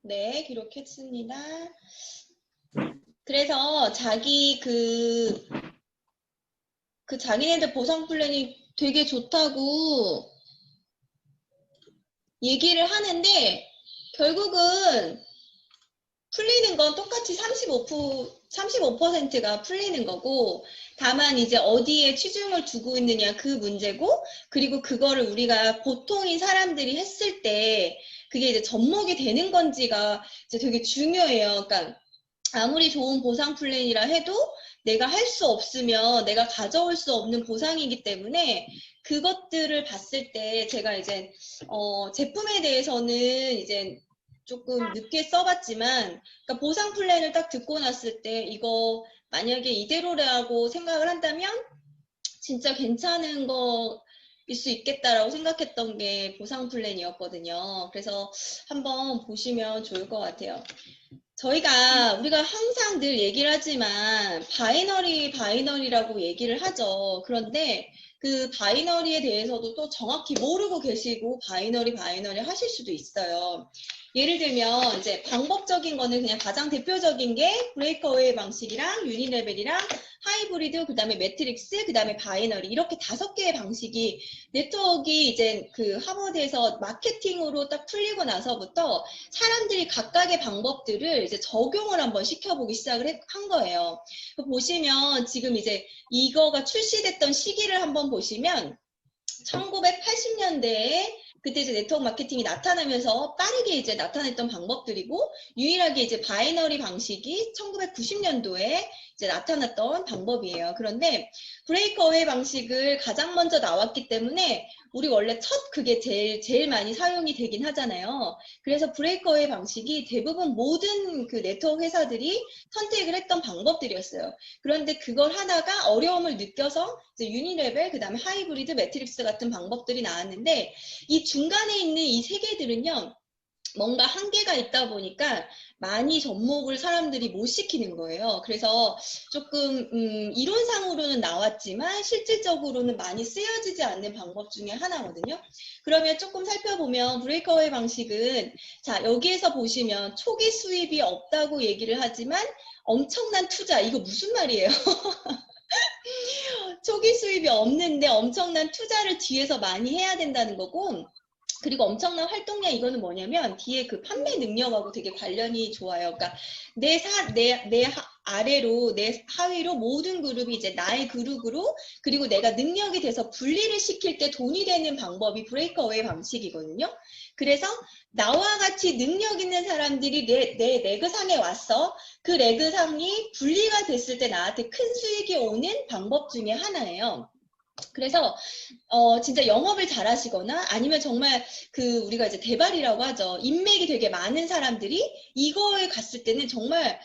네, 기록했습니다. 그래서 자기 자기네들 보상 플랜이 되게 좋다고 얘기를 하는데, 결국은 풀리는 건 똑같이 35%가 풀리는 거고, 다만 이제 어디에 치중을 두고 있느냐 그 문제고, 그리고 그거를 우리가 보통인 사람들이 했을 때 그게 이제 접목이 되는 건지가 이제 되게 중요해요. 그러니까 아무리 좋은 보상 플랜이라 해도 내가 할 수 없으면 내가 가져올 수 없는 보상이기 때문에 그것들을 봤을 때 제가 이제 제품에 대해서는 이제 조금 늦게 써봤지만, 그러니까 보상 플랜을 딱 듣고 났을 때 이거 만약에 이대로라고 생각을 한다면 진짜 괜찮은 거일 수 있겠다라고 생각했던 게 보상 플랜이었거든요. 그래서 한번 보시면 좋을 것 같아요. 우리가 항상 늘 얘기를 하지만 바이너리라고 얘기를 하죠. 그런데 그 바이너리에 대해서도 또 정확히 모르고 계시고 바이너리 하실 수도 있어요. 예를 들면 이제 방법적인 거는 그냥 가장 대표적인 게 브레이크어웨이 방식이랑 유니레벨이랑 하이브리드, 그 다음에 매트릭스, 그 다음에 바이너리, 이렇게 5개의 방식이 네트워크가 이제 그 하버드에서 마케팅으로 딱 풀리고 나서부터 사람들이 각각의 방법들을 이제 적용을 한번 시켜보기 시작을 한 거예요. 보시면 지금 이제 이거가 출시됐던 시기를 한번 보시면 1980년대에 그때 이제 네트워크 마케팅이 나타나면서 빠르게 이제 나타냈던 방법들이고, 유일하게 이제 바이너리 방식이 1990년도에 이제 나타났던 방법이에요. 그런데 브레이크어웨이 방식을 가장 먼저 나왔기 때문에 우리 원래 그게 제일 많이 사용이 되긴 하잖아요. 그래서 브레이크어웨이 방식이 대부분 모든 그 네트워크 회사들이 선택을 했던 방법들이었어요. 그런데 그걸 하다가 어려움을 느껴서 이제 유니레벨, 그 다음에 하이브리드, 매트릭스 같은 방법들이 나왔는데, 이 중간에 있는 이 세 개들은요, 뭔가 한계가 있다 보니까 많이 접목을 사람들이 못 시키는 거예요. 그래서 조금 이론상으로는 나왔지만 실질적으로는 많이 쓰여지지 않는 방법 중에 하나거든요. 그러면 조금 살펴보면 브레이크어웨이 방식은, 자, 여기에서 보시면 초기 수입이 없다고 얘기를 하지만 엄청난 투자, 이거 무슨 말이에요? 초기 수입이 없는데 엄청난 투자를 뒤에서 많이 해야 된다는 거고, 그리고 엄청난 활동량, 이거는 뭐냐면 뒤에 그 판매 능력하고 되게 관련이 좋아요. 그러니까 내 아래로, 내 하위로 모든 그룹이 이제 나의 그룹으로, 그리고 내가 능력이 돼서 분리를 시킬 때 돈이 되는 방법이 브레이크어웨이 방식이거든요. 그래서 나와 같이 능력 있는 사람들이 내 레그상에 왔어. 그 레그상이 분리가 됐을 때 나한테 큰 수익이 오는 방법 중에 하나예요. 그래서 진짜 영업을 잘하시거나 아니면 정말 우리가 이제 대발이라고 하죠. 인맥이 되게 많은 사람들이 이거에 갔을 때는 정말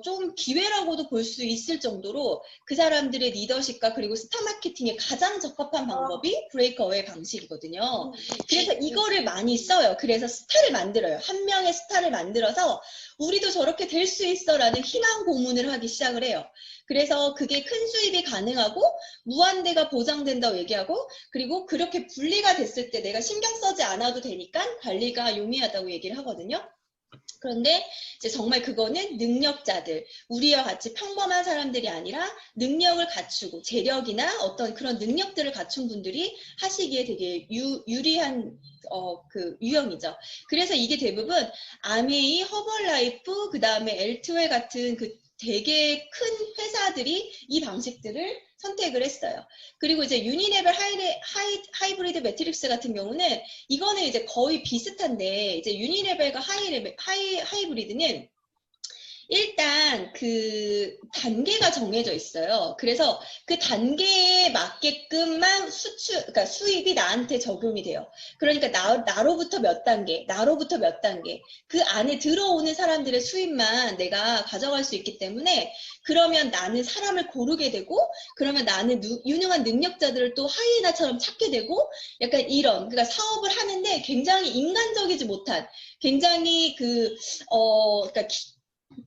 좀 기회라고도 볼 수 있을 정도로 그 사람들의 리더십과 그리고 스타 마케팅에 가장 적합한 방법이 브레이크어웨이 방식이거든요. 그래서 이거를 많이 써요. 그래서 스타를 만들어요. 한 명의 스타를 만들어서 우리도 저렇게 될 수 있어 라는 희망 고문을 하기 시작을 해요. 그래서 그게 큰 수입이 가능하고 무한대가 보장된다고 얘기하고, 그리고 그렇게 분리가 됐을 때 내가 신경 쓰지 않아도 되니까 관리가 용이하다고 얘기를 하거든요. 그런데 이제 정말 그거는 능력자들, 우리와 같이 평범한 사람들이 아니라 능력을 갖추고 재력이나 어떤 그런 능력들을 갖춘 분들이 하시기에 되게 유리한 그 유형이죠. 그래서 이게 대부분 아메이, 허벌라이프, 그 다음에 엘트웰 같은 그 되게 큰 회사들이 이 방식들을 선택을 했어요. 그리고 이제 유니레벨 하이브리드 매트릭스 같은 경우는 이거는 이제 거의 비슷한데, 이제 유니레벨과 하이브리드는 일단 그 단계가 정해져 있어요. 그래서 그 단계에 맞게끔만 그러니까 수입이 나한테 적용이 돼요. 그러니까 나로부터 몇 단계, 나로부터 몇 단계, 그 안에 들어오는 사람들의 수입만 내가 가져갈 수 있기 때문에, 그러면 나는 사람을 고르게 되고, 그러면 나는 유능한 능력자들을 또 하이에나처럼 찾게 되고, 약간 이런, 그러니까 사업을 하는데 굉장히 인간적이지 못한, 굉장히 그러니까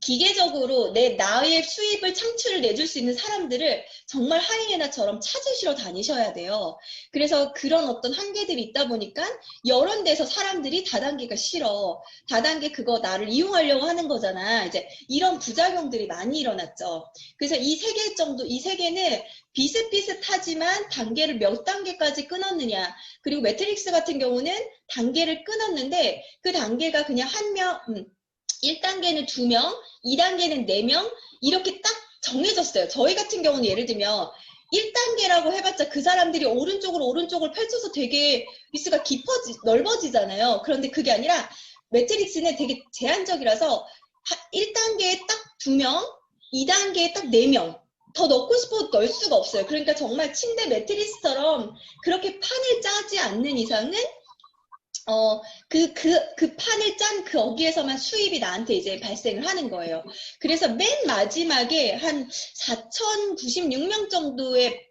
기계적으로 나의 수입을 창출을 내줄 수 있는 사람들을 정말 하이에나처럼 찾으시러 다니셔야 돼요. 그래서 그런 어떤 한계들이 있다 보니까 여러 데서 사람들이 다단계가 싫어. 다단계 그거 나를 이용하려고 하는 거잖아. 이제 이런 부작용들이 많이 일어났죠. 그래서 이 세 개 정도, 이 세 개는 비슷비슷하지만 단계를 몇 단계까지 끊었느냐. 그리고 매트릭스 같은 경우는 단계를 끊었는데 그 단계가 그냥 한 명, 1단계는 2명, 2단계는 4명 이렇게 딱 정해졌어요. 저희 같은 경우는 예를 들면 1단계라고 해봤자 그 사람들이 오른쪽을 펼쳐서 되게 리스가 넓어지잖아요. 그런데 그게 아니라 매트릭스는 되게 제한적이라서 1단계에 딱 2명, 2단계에 딱 4명 더 넣고 싶어도 넣을 수가 없어요. 그러니까 정말 침대 매트리스처럼 그렇게 판을 짜지 않는 이상은 그 판을 짠 거기에서만 수입이 나한테 이제 발생을 하는 거예요. 그래서 맨 마지막에 한 4,096명 정도의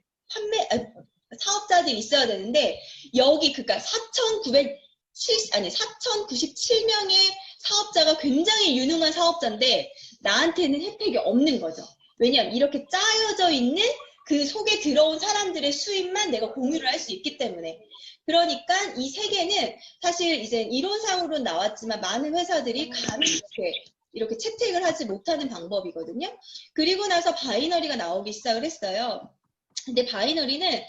사업자들이 있어야 되는데, 그러니까 4,097명의 사업자가 굉장히 유능한 사업자인데, 나한테는 혜택이 없는 거죠. 왜냐하면 이렇게 짜여져 있는 그 속에 들어온 사람들의 수입만 내가 공유를 할 수 있기 때문에. 그러니까 이 세 개는 사실 이제 이론상으로 나왔지만 많은 회사들이 감히 이렇게 채택을 하지 못하는 방법이거든요. 그리고 나서 바이너리가 나오기 시작을 했어요. 근데 바이너리는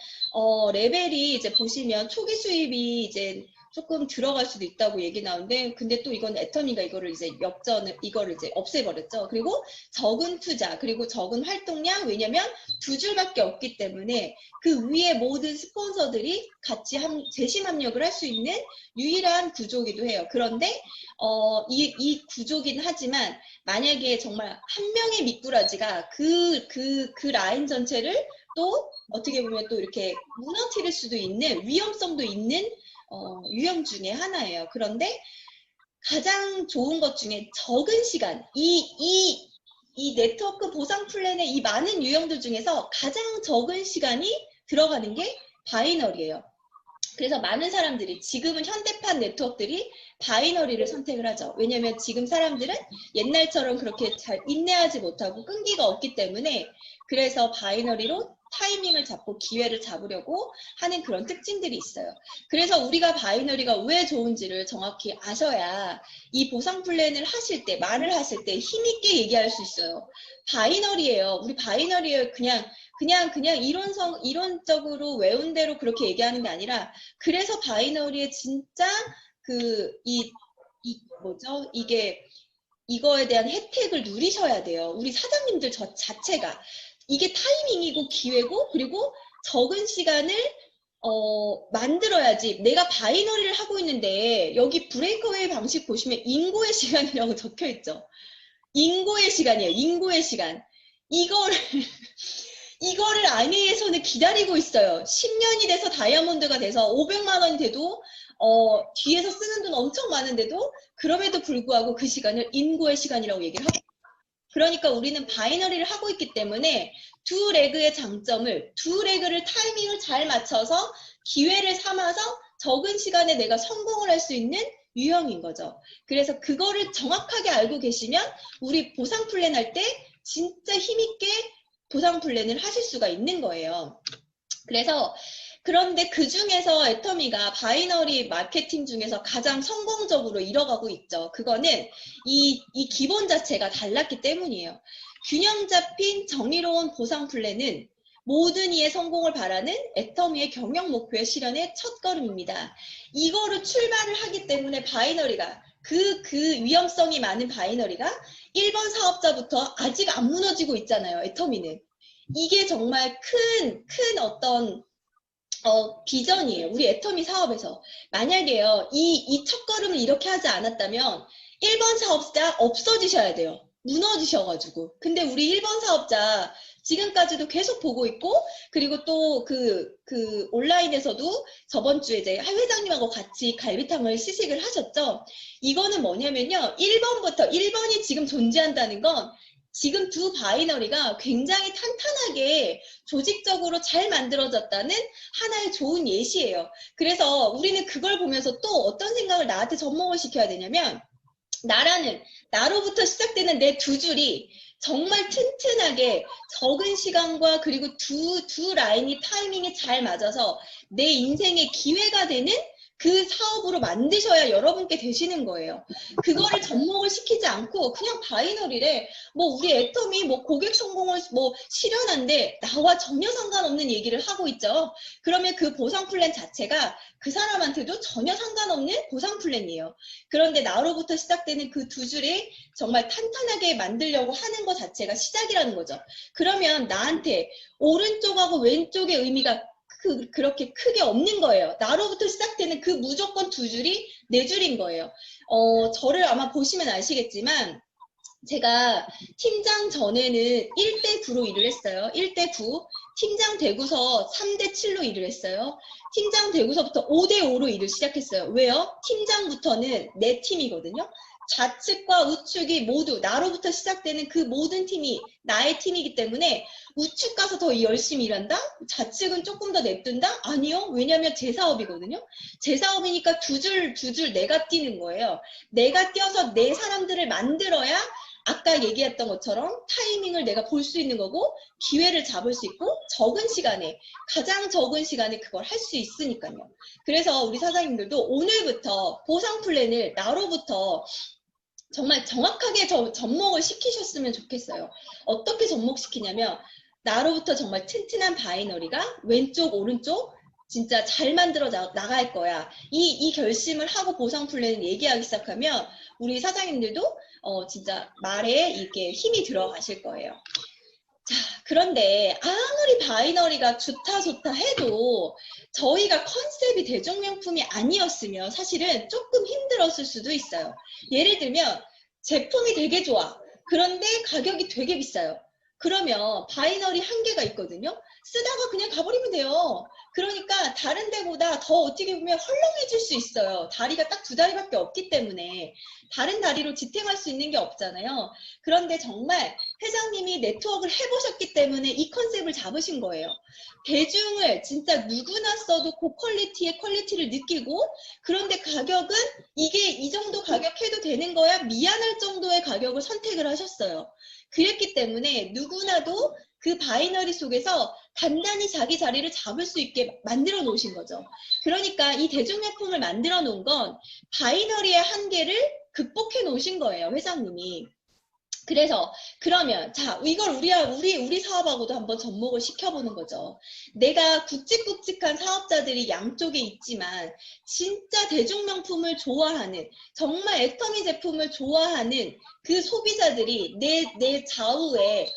레벨이 이제 보시면 초기 수입이 이제 조금 들어갈 수도 있다고 얘기 나오는데, 근데 또 이건 애터미가 이거를 이제 이거를 이제 없애버렸죠. 그리고 적은 투자, 그리고 적은 활동량, 왜냐면 2줄밖에 없기 때문에 그 위에 모든 스폰서들이 같이 재심 합력을 할 수 있는 유일한 구조이기도 해요. 그런데 이 구조긴 하지만 만약에 정말 한 명의 미꾸라지가 그 라인 전체를 또 어떻게 보면 또 이렇게 무너뜨릴 수도 있는 위험성도 있는 유형 중에 하나예요. 그런데 가장 좋은 것 중에 적은 시간, 이 네트워크 보상 플랜의 이 많은 유형들 중에서 가장 적은 시간이 들어가는 게 바이너리예요. 그래서 많은 사람들이 지금은 현대판 네트워크들이 바이너리를 선택을 하죠. 왜냐하면 지금 사람들은 옛날처럼 그렇게 잘 인내하지 못하고 끈기가 없기 때문에, 그래서 바이너리로 타이밍을 잡고 기회를 잡으려고 하는 그런 특징들이 있어요. 그래서 우리가 바이너리가 왜 좋은지를 정확히 아셔야 이 보상 플랜을 하실 때, 말을 하실 때 힘있게 얘기할 수 있어요. 바이너리예요. 우리 바이너리예요. 그냥 이론적으로 외운 대로 그렇게 얘기하는 게 아니라, 그래서 바이너리에 진짜 이거에 대한 혜택을 누리셔야 돼요. 우리 사장님들 자체가. 이게 타이밍이고 기회고, 그리고 적은 시간을 만들어야지. 내가 바이너리를 하고 있는데, 여기 브레이크웨이 방식 보시면 인고의 시간이라고 적혀 있죠. 인고의 시간이에요. 인고의 시간. 이거를 아미에서는 기다리고 있어요. 10년이 돼서 다이아몬드가 돼서 500만 원이 돼도 뒤에서 쓰는 돈 엄청 많은데도, 그럼에도 불구하고 그 시간을 인고의 시간이라고 얘기를 하고, 그러니까 우리는 바이너리를 하고 있기 때문에 두 레그의 장점을, 두 레그를 타이밍을 잘 맞춰서 기회를 삼아서 적은 시간에 내가 성공을 할 수 있는 유형인 거죠. 그래서 그거를 정확하게 알고 계시면 우리 보상 플랜 할 때 진짜 힘있게 보상 플랜을 하실 수가 있는 거예요. 그런데 그 중에서 애터미가 바이너리 마케팅 중에서 가장 성공적으로 이뤄가고 있죠. 그거는 이 기본 자체가 달랐기 때문이에요. 균형 잡힌 정의로운 보상 플랜은 모든 이의 성공을 바라는 애터미의 경영 목표의 실현의 첫걸음입니다. 이거를 출발을 하기 때문에 바이너리가 그 위험성이 많은 바이너리가 1번 사업자부터 아직 안 무너지고 있잖아요. 애터미는. 이게 정말 큰 어떤 비전이에요. 우리 애터미 사업에서. 만약에요, 이 첫걸음을 이렇게 하지 않았다면 1번 사업자 없어지셔야 돼요. 무너지셔가지고. 근데 우리 1번 사업자 지금까지도 계속 보고 있고, 그리고 또 온라인에서도 저번 주에 이제 회장님하고 같이 갈비탕을 시식을 하셨죠. 이거는 뭐냐면요, 1번이 지금 존재한다는 건 지금 두 바이너리가 굉장히 탄탄하게 조직적으로 잘 만들어졌다는 하나의 좋은 예시예요. 그래서 우리는 그걸 보면서 또 어떤 생각을 나한테 접목을 시켜야 되냐면, 나로부터 시작되는 내 두 줄이 정말 튼튼하게 적은 시간과 그리고 두 라인이 타이밍이 잘 맞아서 내 인생의 기회가 되는 그 사업으로 만드셔야 여러분께 되시는 거예요. 그거를 접목을 시키지 않고 그냥 바이너리래. 뭐 우리 애텀이 뭐 고객 성공을 뭐 실현한데 나와 전혀 상관없는 얘기를 하고 있죠. 그러면 그 보상 플랜 자체가 그 사람한테도 전혀 상관없는 보상 플랜이에요. 그런데 나로부터 시작되는 그 두 줄이 정말 탄탄하게 만들려고 하는 것 자체가 시작이라는 거죠. 그러면 나한테 오른쪽하고 왼쪽의 의미가 그렇게 크게 없는 거예요. 나로부터 시작되는 그 무조건 두 줄이 네 줄인 거예요. 저를 아마 보시면 아시겠지만 제가 팀장 전에는 1대 9로 일을 했어요. 1대 9. 팀장 되고서 3대 7로 일을 했어요. 팀장 되고서부터 5대 5로 일을 시작했어요. 왜요? 팀장부터는 내 팀이거든요. 좌측과 우측이 모두 나로부터 시작되는 그 모든 팀이 나의 팀이기 때문에 우측 가서 더 열심히 일한다? 좌측은 조금 더 냅둔다? 아니요. 왜냐면 제 사업이거든요. 제 사업이니까 두 줄 내가 뛰는 거예요. 내가 뛰어서 내 사람들을 만들어야 아까 얘기했던 것처럼 타이밍을 내가 볼 수 있는 거고 기회를 잡을 수 있고 적은 시간에 가장 적은 시간에 그걸 할 수 있으니까요. 그래서 우리 사장님들도 오늘부터 보상 플랜을 나로부터 정말 정확하게 접목을 시키셨으면 좋겠어요. 어떻게 접목시키냐면 나로부터 정말 튼튼한 바이너리가 왼쪽 오른쪽 진짜 잘 만들어 나갈 거야. 이 결심을 하고 보상 플랜을 얘기하기 시작하면 우리 사장님들도 진짜 말에 이렇게 힘이 들어가실 거예요. 자, 그런데 아무리 바이너리가 좋다 해도 저희가 컨셉이 대중명품이 아니었으면 사실은 조금 힘들었을 수도 있어요. 예를 들면 제품이 되게 좋아. 그런데 가격이 되게 비싸요. 그러면 바이너리 한계가 있거든요. 쓰다가 그냥 가버리면 돼요. 그러니까 다른 데보다 더 어떻게 보면 헐렁해질 수 있어요. 다리가 딱 두 다리밖에 없기 때문에 다른 다리로 지탱할 수 있는 게 없잖아요. 그런데 정말 회장님이 네트워크를 해보셨기 때문에 이 컨셉을 잡으신 거예요. 대중을 진짜 누구나 써도 고퀄리티의 퀄리티를 느끼고 그런데 가격은 이게 이 정도 가격 해도 되는 거야? 미안할 정도의 가격을 선택을 하셨어요. 그랬기 때문에 누구나도 그 바이너리 속에서 단단히 자기 자리를 잡을 수 있게 만들어 놓으신 거죠. 그러니까 이 대중명품을 만들어 놓은 건 바이너리의 한계를 극복해 놓으신 거예요, 회장님이. 그래서 그러면 자 이걸 우리 사업하고도 한번 접목을 시켜보는 거죠. 내가 굵직굵직한 사업자들이 양쪽에 있지만 진짜 대중명품을 좋아하는 정말 애터미 제품을 좋아하는 그 소비자들이 내 좌우에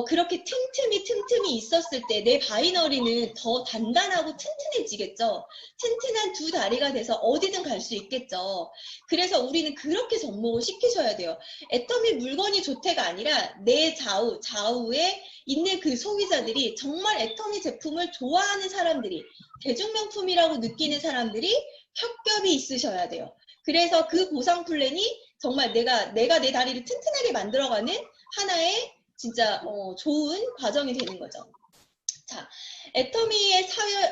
그렇게 틈틈이 있었을 때 내 바이너리는 더 단단하고 튼튼해지겠죠. 튼튼한 두 다리가 돼서 어디든 갈 수 있겠죠. 그래서 우리는 그렇게 접목을 시키셔야 돼요. 애터미 물건이 좋대가 아니라 내 좌우에 있는 그 소비자들이 정말 애터미 제품을 좋아하는 사람들이 대중명품이라고 느끼는 사람들이 협ገብ이 있으셔야 돼요. 그래서 그 보상 플랜이 정말 내가 내 다리를 튼튼하게 만들어가는 하나의 진짜 좋은 과정이 되는 거죠. 자, 애터미의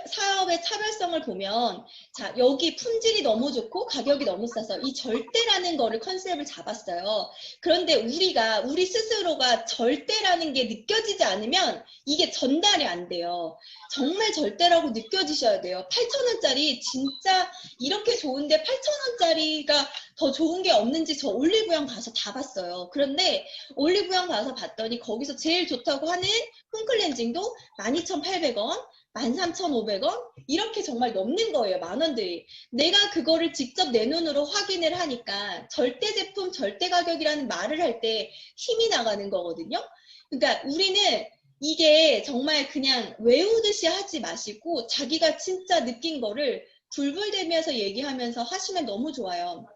사업의 차별성을 보면 자 여기 품질이 너무 좋고 가격이 너무 싸서 이 절대라는 거를 컨셉을 잡았어요. 그런데 우리 스스로가 절대라는 게 느껴지지 않으면 이게 전달이 안 돼요. 정말 절대라고 느껴지셔야 돼요. 8,000원짜리 진짜 이렇게 좋은데 8,000원짜리가 더 좋은 게 없는지 저 올리브영 가서 다 봤어요. 그런데 올리브영 가서 봤더니 거기서 제일 좋다고 하는 홈클렌징도 12,800원, 13,500원 이렇게 정말 넘는 거예요. 만원들이. 내가 그거를 직접 내 눈으로 확인을 하니까 절대 제품, 절대 가격이라는 말을 할 때 힘이 나가는 거거든요. 그러니까 우리는 이게 정말 그냥 외우듯이 하지 마시고 자기가 진짜 느낀 거를 불불대면서 얘기하면서 하시면 너무 좋아요.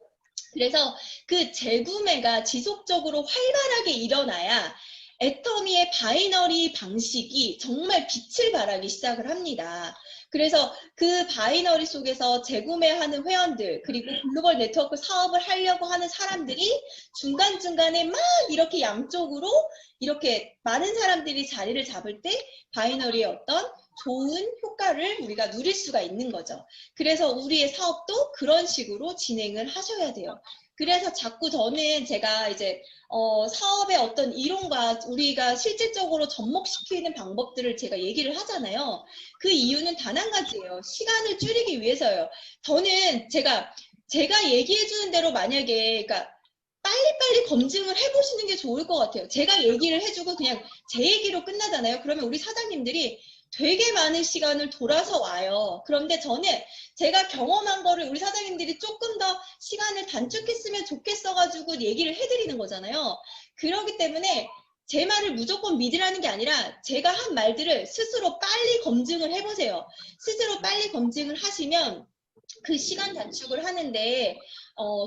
그래서 그 재구매가 지속적으로 활발하게 일어나야 애터미의 바이너리 방식이 정말 빛을 발하기 시작을 합니다. 그래서 그 바이너리 속에서 재구매하는 회원들 그리고 글로벌 네트워크 사업을 하려고 하는 사람들이 중간중간에 막 이렇게 양쪽으로 이렇게 많은 사람들이 자리를 잡을 때 바이너리의 어떤 좋은 효과를 우리가 누릴 수가 있는 거죠. 그래서 우리의 사업도 그런 식으로 진행을 하셔야 돼요. 그래서 자꾸 저는 제가 이제 사업의 어떤 이론과 우리가 실질적으로 접목시키는 방법들을 제가 얘기를 하잖아요. 그 이유는 단 한 가지예요. 시간을 줄이기 위해서예요. 저는 제가 얘기해 주는 대로 만약에 그러니까 빨리빨리 검증을 해보시는 게 좋을 것 같아요. 제가 얘기를 해주고 그냥 제 얘기로 끝나잖아요. 그러면 우리 사장님들이 되게 많은 시간을 돌아서 와요. 그런데 저는 제가 경험한 거를 우리 사장님들이 조금 더 시간을 단축했으면 좋겠어가지고 얘기를 해드리는 거잖아요. 그렇기 때문에 제 말을 무조건 믿으라는 게 아니라 제가 한 말들을 스스로 빨리 검증을 해보세요. 스스로 빨리 검증을 하시면 그 시간 단축을 하는데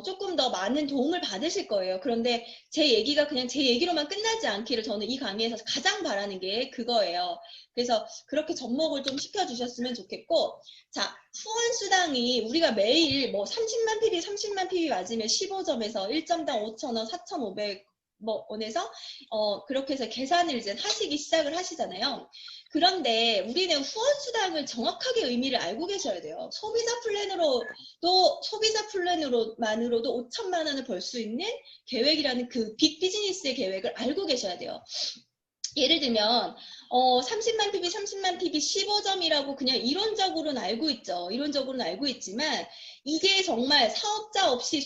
조금 더 많은 도움을 받으실 거예요. 그런데 제 얘기가 그냥 제 얘기로만 끝나지 않기를 저는 이 강의에서 가장 바라는 게 그거예요. 그래서 그렇게 접목을 좀 시켜주셨으면 좋겠고, 자, 후원수당이 우리가 매일 뭐 30만 PB, 30만 PB 맞으면 15점에서 1점당 5,000원, 4,500 원에서 그렇게 해서 계산을 이제 하시기 시작을 하시잖아요. 그런데 우리는 후원수당을 정확하게 의미를 알고 계셔야 돼요. 소비자 플랜으로만으로도 5천만 원을 벌 수 있는 계획이라는 그 빅 비즈니스의 계획을 알고 계셔야 돼요. 예를 들면 30만 PB, 30만 PB 15점이라고 그냥 이론적으로는 알고 있죠. 이론적으로는 알고 있지만 이게 정말 사업자 없이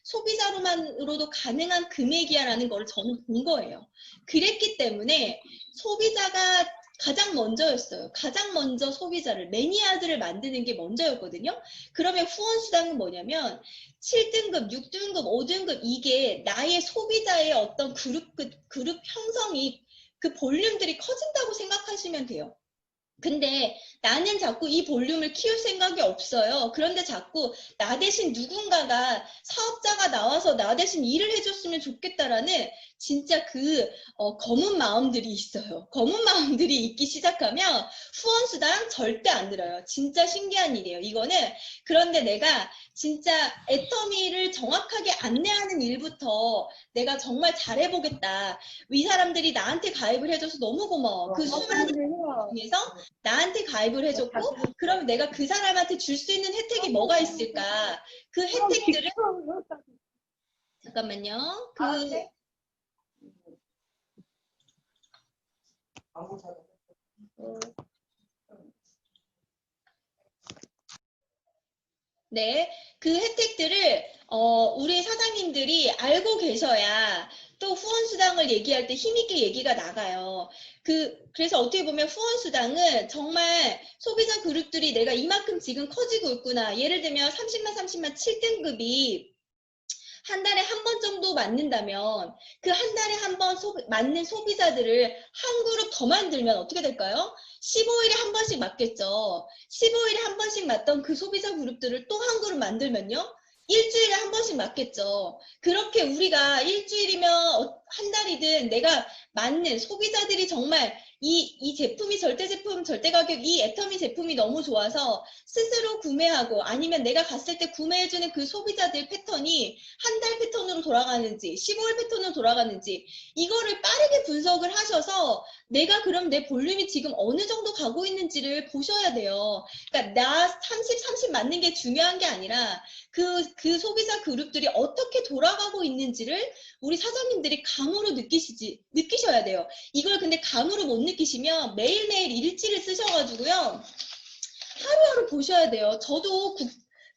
소비자로만으로도 가능한 금액이야라는 걸 저는 본 거예요. 그랬기 때문에 소비자가 가장 먼저였어요. 가장 먼저 소비자를, 매니아들을 만드는 게 먼저였거든요. 그러면 후원수당은 뭐냐면 7등급, 6등급, 5등급 이게 나의 소비자의 어떤 그룹 형성이 그 볼륨들이 커진다고 생각하시면 돼요. 근데 나는 자꾸 이 볼륨을 키울 생각이 없어요. 그런데 자꾸 나 대신 누군가가 사업자가 나와서 나 대신 일을 해줬으면 좋겠다라는 진짜 그 검은 마음들이 있어요. 검은 마음들이 있기 시작하면 후원수당 절대 안 들어요. 진짜 신기한 일이에요. 이거는 그런데 내가 진짜 애터미를 정확하게 안내하는 일부터 내가 정말 잘해보겠다. 이 사람들이 나한테 가입을 해줘서 너무 고마워. 그 수많은 중에서 나한테 가입을 해줬고 그러면 내가 그 사람한테 줄 수 있는 혜택이 뭐가 있을까? 그 혜택들을 잠깐만요. 네, 그 혜택들을 우리 사장님들이 알고 계셔야 또 후원수당을 얘기할 때 힘있게 얘기가 나가요. 그래서 어떻게 보면 후원수당은 정말 소비자 그룹들이 내가 이만큼 지금 커지고 있구나. 예를 들면 30만 7등급이 한 달에 한 번 정도 맞는다면 그 한 달에 한 번 맞는 소비자들을 한 그룹 더 만들면 어떻게 될까요? 15일에 한 번씩 맞겠죠. 15일에 한 번씩 맞던 그 소비자 그룹들을 또 한 그룹 만들면요. 일주일에 한 번씩 맞겠죠. 그렇게 우리가 일주일이면 한 달이든 내가 맞는 소비자들이 정말 이 제품이 절대 제품, 절대 가격, 이 애터미 제품이 너무 좋아서 스스로 구매하고 아니면 내가 갔을 때 구매해주는 그 소비자들 패턴이 한 달 패턴으로 돌아가는지 15일 패턴으로 돌아가는지 이거를 빠르게 분석을 하셔서 내가 그럼 내 볼륨이 지금 어느 정도 가고 있는지를 보셔야 돼요. 그러니까 나 30 맞는 게 중요한 게 아니라 그 소비자 그룹들이 어떻게 돌아가고 있는지를 우리 사장님들이 감으로 느끼셔야 돼요. 이걸 근데 감으로 못 느끼시면 매일매일 일지를 쓰셔가지고요. 하루하루 보셔야 돼요.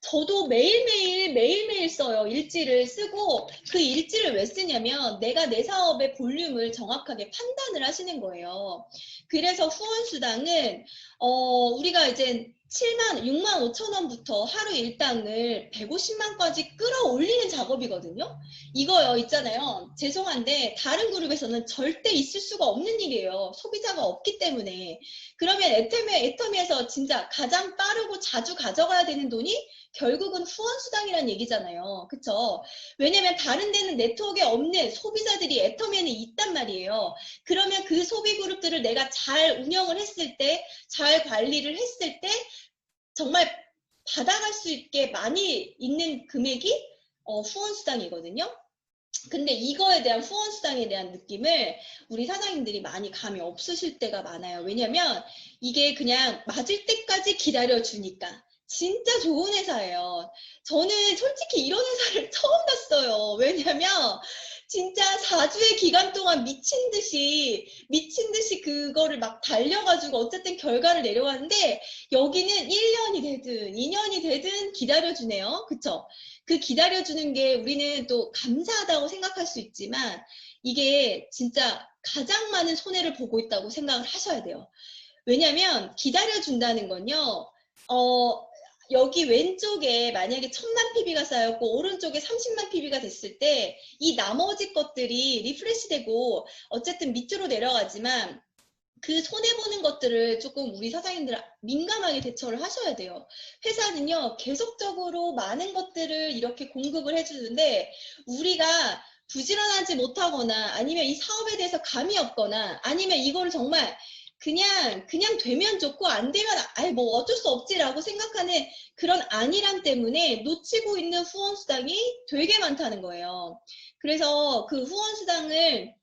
저도 매일매일 써요. 일지를 쓰고 그 일지를 왜 쓰냐면 내가 내 사업의 볼륨을 정확하게 판단을 하시는 거예요. 그래서 후원수당은 우리가 이제 6만 5천 원부터 하루 일당을 150만까지 끌어올리는 작업이거든요. 이거요 있잖아요. 죄송한데 다른 그룹에서는 절대 있을 수가 없는 일이에요. 소비자가 없기 때문에. 그러면 애터미에서 진짜 가장 빠르고 자주 가져가야 되는 돈이 결국은 후원수당이라는 얘기잖아요. 그쵸? 왜냐면 다른 데는 네트워크에 없는 소비자들이 애터미에는 있단 말이에요. 그러면 그 소비 그룹들을 내가 잘 운영을 했을 때, 잘 관리를 했을 때 정말 받아갈 수 있게 많이 있는 금액이 후원수당이거든요. 근데 이거에 대한 후원수당에 대한 느낌을 우리 사장님들이 많이 감이 없으실 때가 많아요. 왜냐면 이게 그냥 맞을 때까지 기다려주니까 진짜 좋은 회사예요. 저는 솔직히 이런 회사를 처음 봤어요. 왜냐면 진짜 4주의 기간 동안 미친 듯이 그거를 막 달려가지고 어쨌든 결과를 내려왔는데 여기는 1년이 되든 2년이 되든 기다려주네요. 그쵸? 그 기다려주는 게 우리는 또 감사하다고 생각할 수 있지만 이게 진짜 가장 많은 손해를 보고 있다고 생각을 하셔야 돼요. 왜냐면 기다려준다는 건요. 여기 왼쪽에 만약에 1000만 PB가 쌓였고 오른쪽에 30만 PB가 됐을 때 이 나머지 것들이 리프레시 되고 어쨌든 밑으로 내려가지만 그 손해보는 것들을 조금 우리 사장님들 민감하게 대처를 하셔야 돼요. 회사는요 계속적으로 많은 것들을 이렇게 공급을 해주는데 우리가 부지런하지 못하거나 아니면 이 사업에 대해서 감이 없거나 아니면 이거를 정말 그냥 되면 좋고 안 되면 아이 뭐 어쩔 수 없지라고 생각하는 그런 안일함 때문에 놓치고 있는 후원 수당이 되게 많다는 거예요. 그래서 그 후원 수당을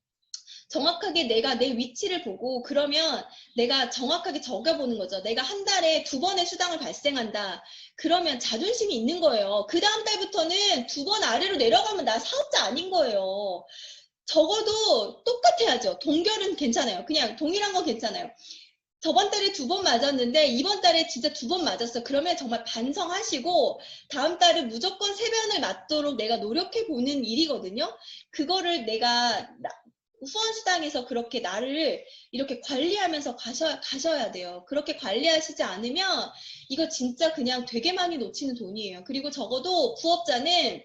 정확하게 내가 내 위치를 보고 그러면 내가 정확하게 적어보는 거죠. 내가 한 달에 2번의 수당을 발생한다. 그러면 자존심이 있는 거예요. 그 다음 달부터는 2번 아래로 내려가면 나 사업자 아닌 거예요. 적어도 똑같아야죠. 동결은 괜찮아요. 그냥 동일한 건 괜찮아요. 저번 달에 2번 맞았는데 이번 달에 진짜 2번 맞았어. 그러면 정말 반성하시고 다음 달에 무조건 3번을 맞도록 내가 노력해보는 일이거든요. 그거를 내가 후원수당에서 그렇게 나를 이렇게 관리하면서 가셔야 돼요. 그렇게 관리하시지 않으면 이거 진짜 그냥 되게 많이 놓치는 돈이에요. 그리고 적어도 부업자는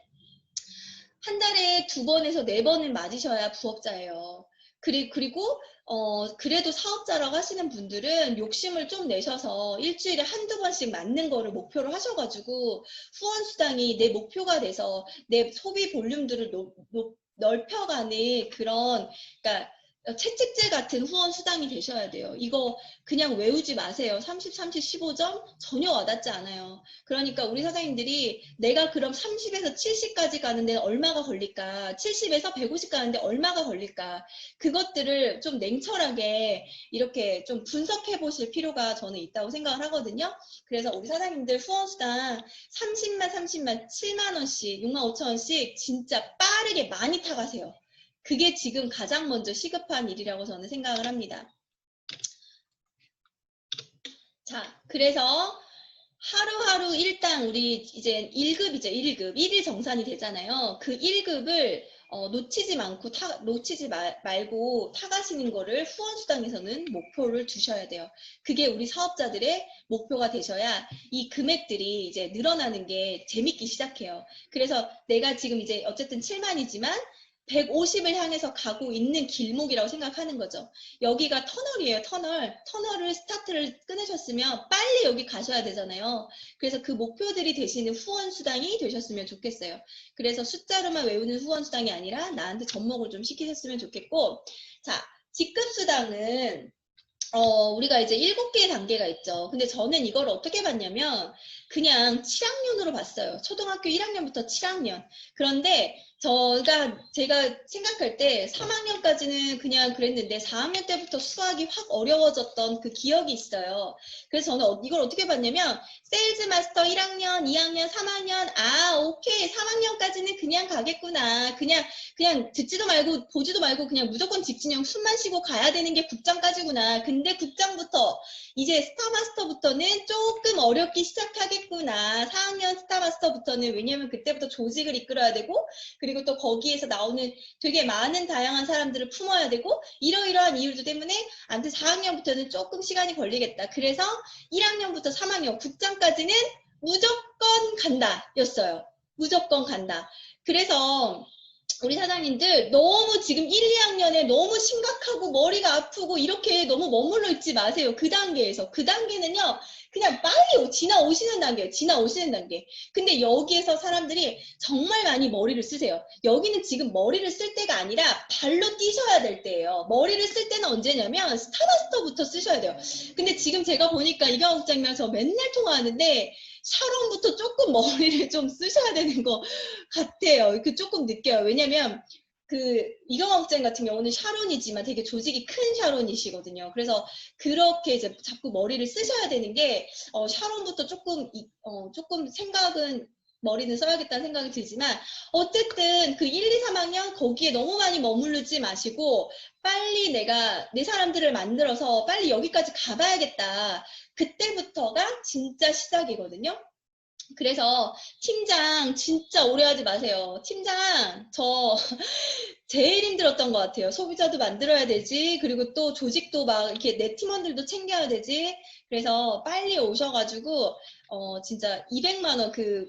한 달에 2번에서 4번은 맞으셔야 부업자예요. 그리고 그래도 사업자라고 하시는 분들은 욕심을 좀 내셔서 일주일에 한두 번씩 맞는 거를 목표로 하셔가지고 후원수당이 내 목표가 돼서 내 소비 볼륨들을 넓혀가는 그런, 그러니까 채찍질 같은 후원 수당이 되셔야 돼요. 이거 그냥 외우지 마세요. 30, 30, 15점 전혀 와닿지 않아요. 그러니까 우리 사장님들이 내가 그럼 30에서 70까지 가는데 얼마가 걸릴까? 70에서 150 가는데 얼마가 걸릴까? 그것들을 좀 냉철하게 이렇게 좀 분석해 보실 필요가 저는 있다고 생각을 하거든요. 그래서 우리 사장님들 후원수당 30만 7만 원씩 6만 5천 원씩 진짜 빠르게 많이 타가세요. 그게 지금 가장 먼저 시급한 일이라고 저는 생각을 합니다. 자, 그래서 하루하루 일당 우리 이제 1급이죠. 1급. 1일 정산이 되잖아요. 그 1급을 놓치지 말고 타가시는 거를 후원수당에서는 목표를 두셔야 돼요. 그게 우리 사업자들의 목표가 되셔야 이 금액들이 이제 늘어나는 게 재밌기 시작해요. 그래서 내가 지금 이제 어쨌든 7만이지만 150을 향해서 가고 있는 길목이라고 생각하는 거죠. 여기가 터널이에요. 터널을 스타트를 끊으셨으면 빨리 여기 가셔야 되잖아요. 그래서 그 목표들이 되시는 후원수당이 되셨으면 좋겠어요. 그래서 숫자로만 외우는 후원수당이 아니라 나한테 접목을 좀 시키셨으면 좋겠고, 자, 직급수당은 우리가 이제 7개의 단계가 있죠. 근데 저는 이걸 어떻게 봤냐면 그냥 7학년으로 봤어요. 초등학교 1학년부터 7학년. 그런데 제가 생각할 때 3학년까지는 그냥 그랬는데 4학년 때부터 수학이 확 어려워졌던 그 기억이 있어요. 그래서 저는 이걸 어떻게 봤냐면 세일즈 마스터 1학년, 2학년, 3학년, 오케이. 3학년까지는 그냥 가겠구나. 그냥 듣지도 말고 보지도 말고 그냥 무조건 직진형 숨만 쉬고 가야 되는 게 국장까지구나. 근데 국장부터 이제 스타마스터부터는 조금 어렵기 시작하겠구나. 4학년 스타마스터부터는. 왜냐면 그때부터 조직을 이끌어야 되고 그리고 또 거기에서 나오는 되게 많은 다양한 사람들을 품어야 되고 이러이러한 이유들 때문에 아무튼 4학년부터는 조금 시간이 걸리겠다. 그래서 1학년부터 3학년 국장까지는 무조건 간다 였어요. 무조건 간다. 그래서 우리 사장님들 너무 지금 1, 2학년에 너무 심각하고 머리가 아프고 이렇게 너무 머물러 있지 마세요. 그 단계에서. 그 단계는요. 그냥 빨리 지나오시는 단계예요. 지나오시는 단계. 근데 여기에서 사람들이 정말 많이 머리를 쓰세요. 여기는 지금 머리를 쓸 때가 아니라 발로 뛰셔야 될 때예요. 머리를 쓸 때는 언제냐면 스타마스터부터 쓰셔야 돼요. 근데 지금 제가 보니까 이경환 국장님이랑 저 맨날 통화하는데 샤론부터 조금 머리를 좀 쓰셔야 되는 것 같아요. 그 조금 느껴요. 왜냐면 이경화 국장님 같은 경우는 샤론이지만 되게 조직이 큰 샤론이시거든요. 그래서 그렇게 이제 자꾸 머리를 쓰셔야 되는 게, 샤론부터 조금 생각은, 머리는 써야겠다는 생각이 들지만, 어쨌든 그 1, 2, 3학년 거기에 너무 많이 머무르지 마시고, 빨리 내가 내 사람들을 만들어서 빨리 여기까지 가봐야겠다. 그때부터가 진짜 시작이거든요. 그래서 팀장 진짜 오래 하지 마세요. 팀장 저 제일 힘들었던 것 같아요. 소비자도 만들어야 되지. 그리고 또 조직도 막 이렇게 내 팀원들도 챙겨야 되지. 그래서 빨리 오셔가지고 진짜 200만 원 그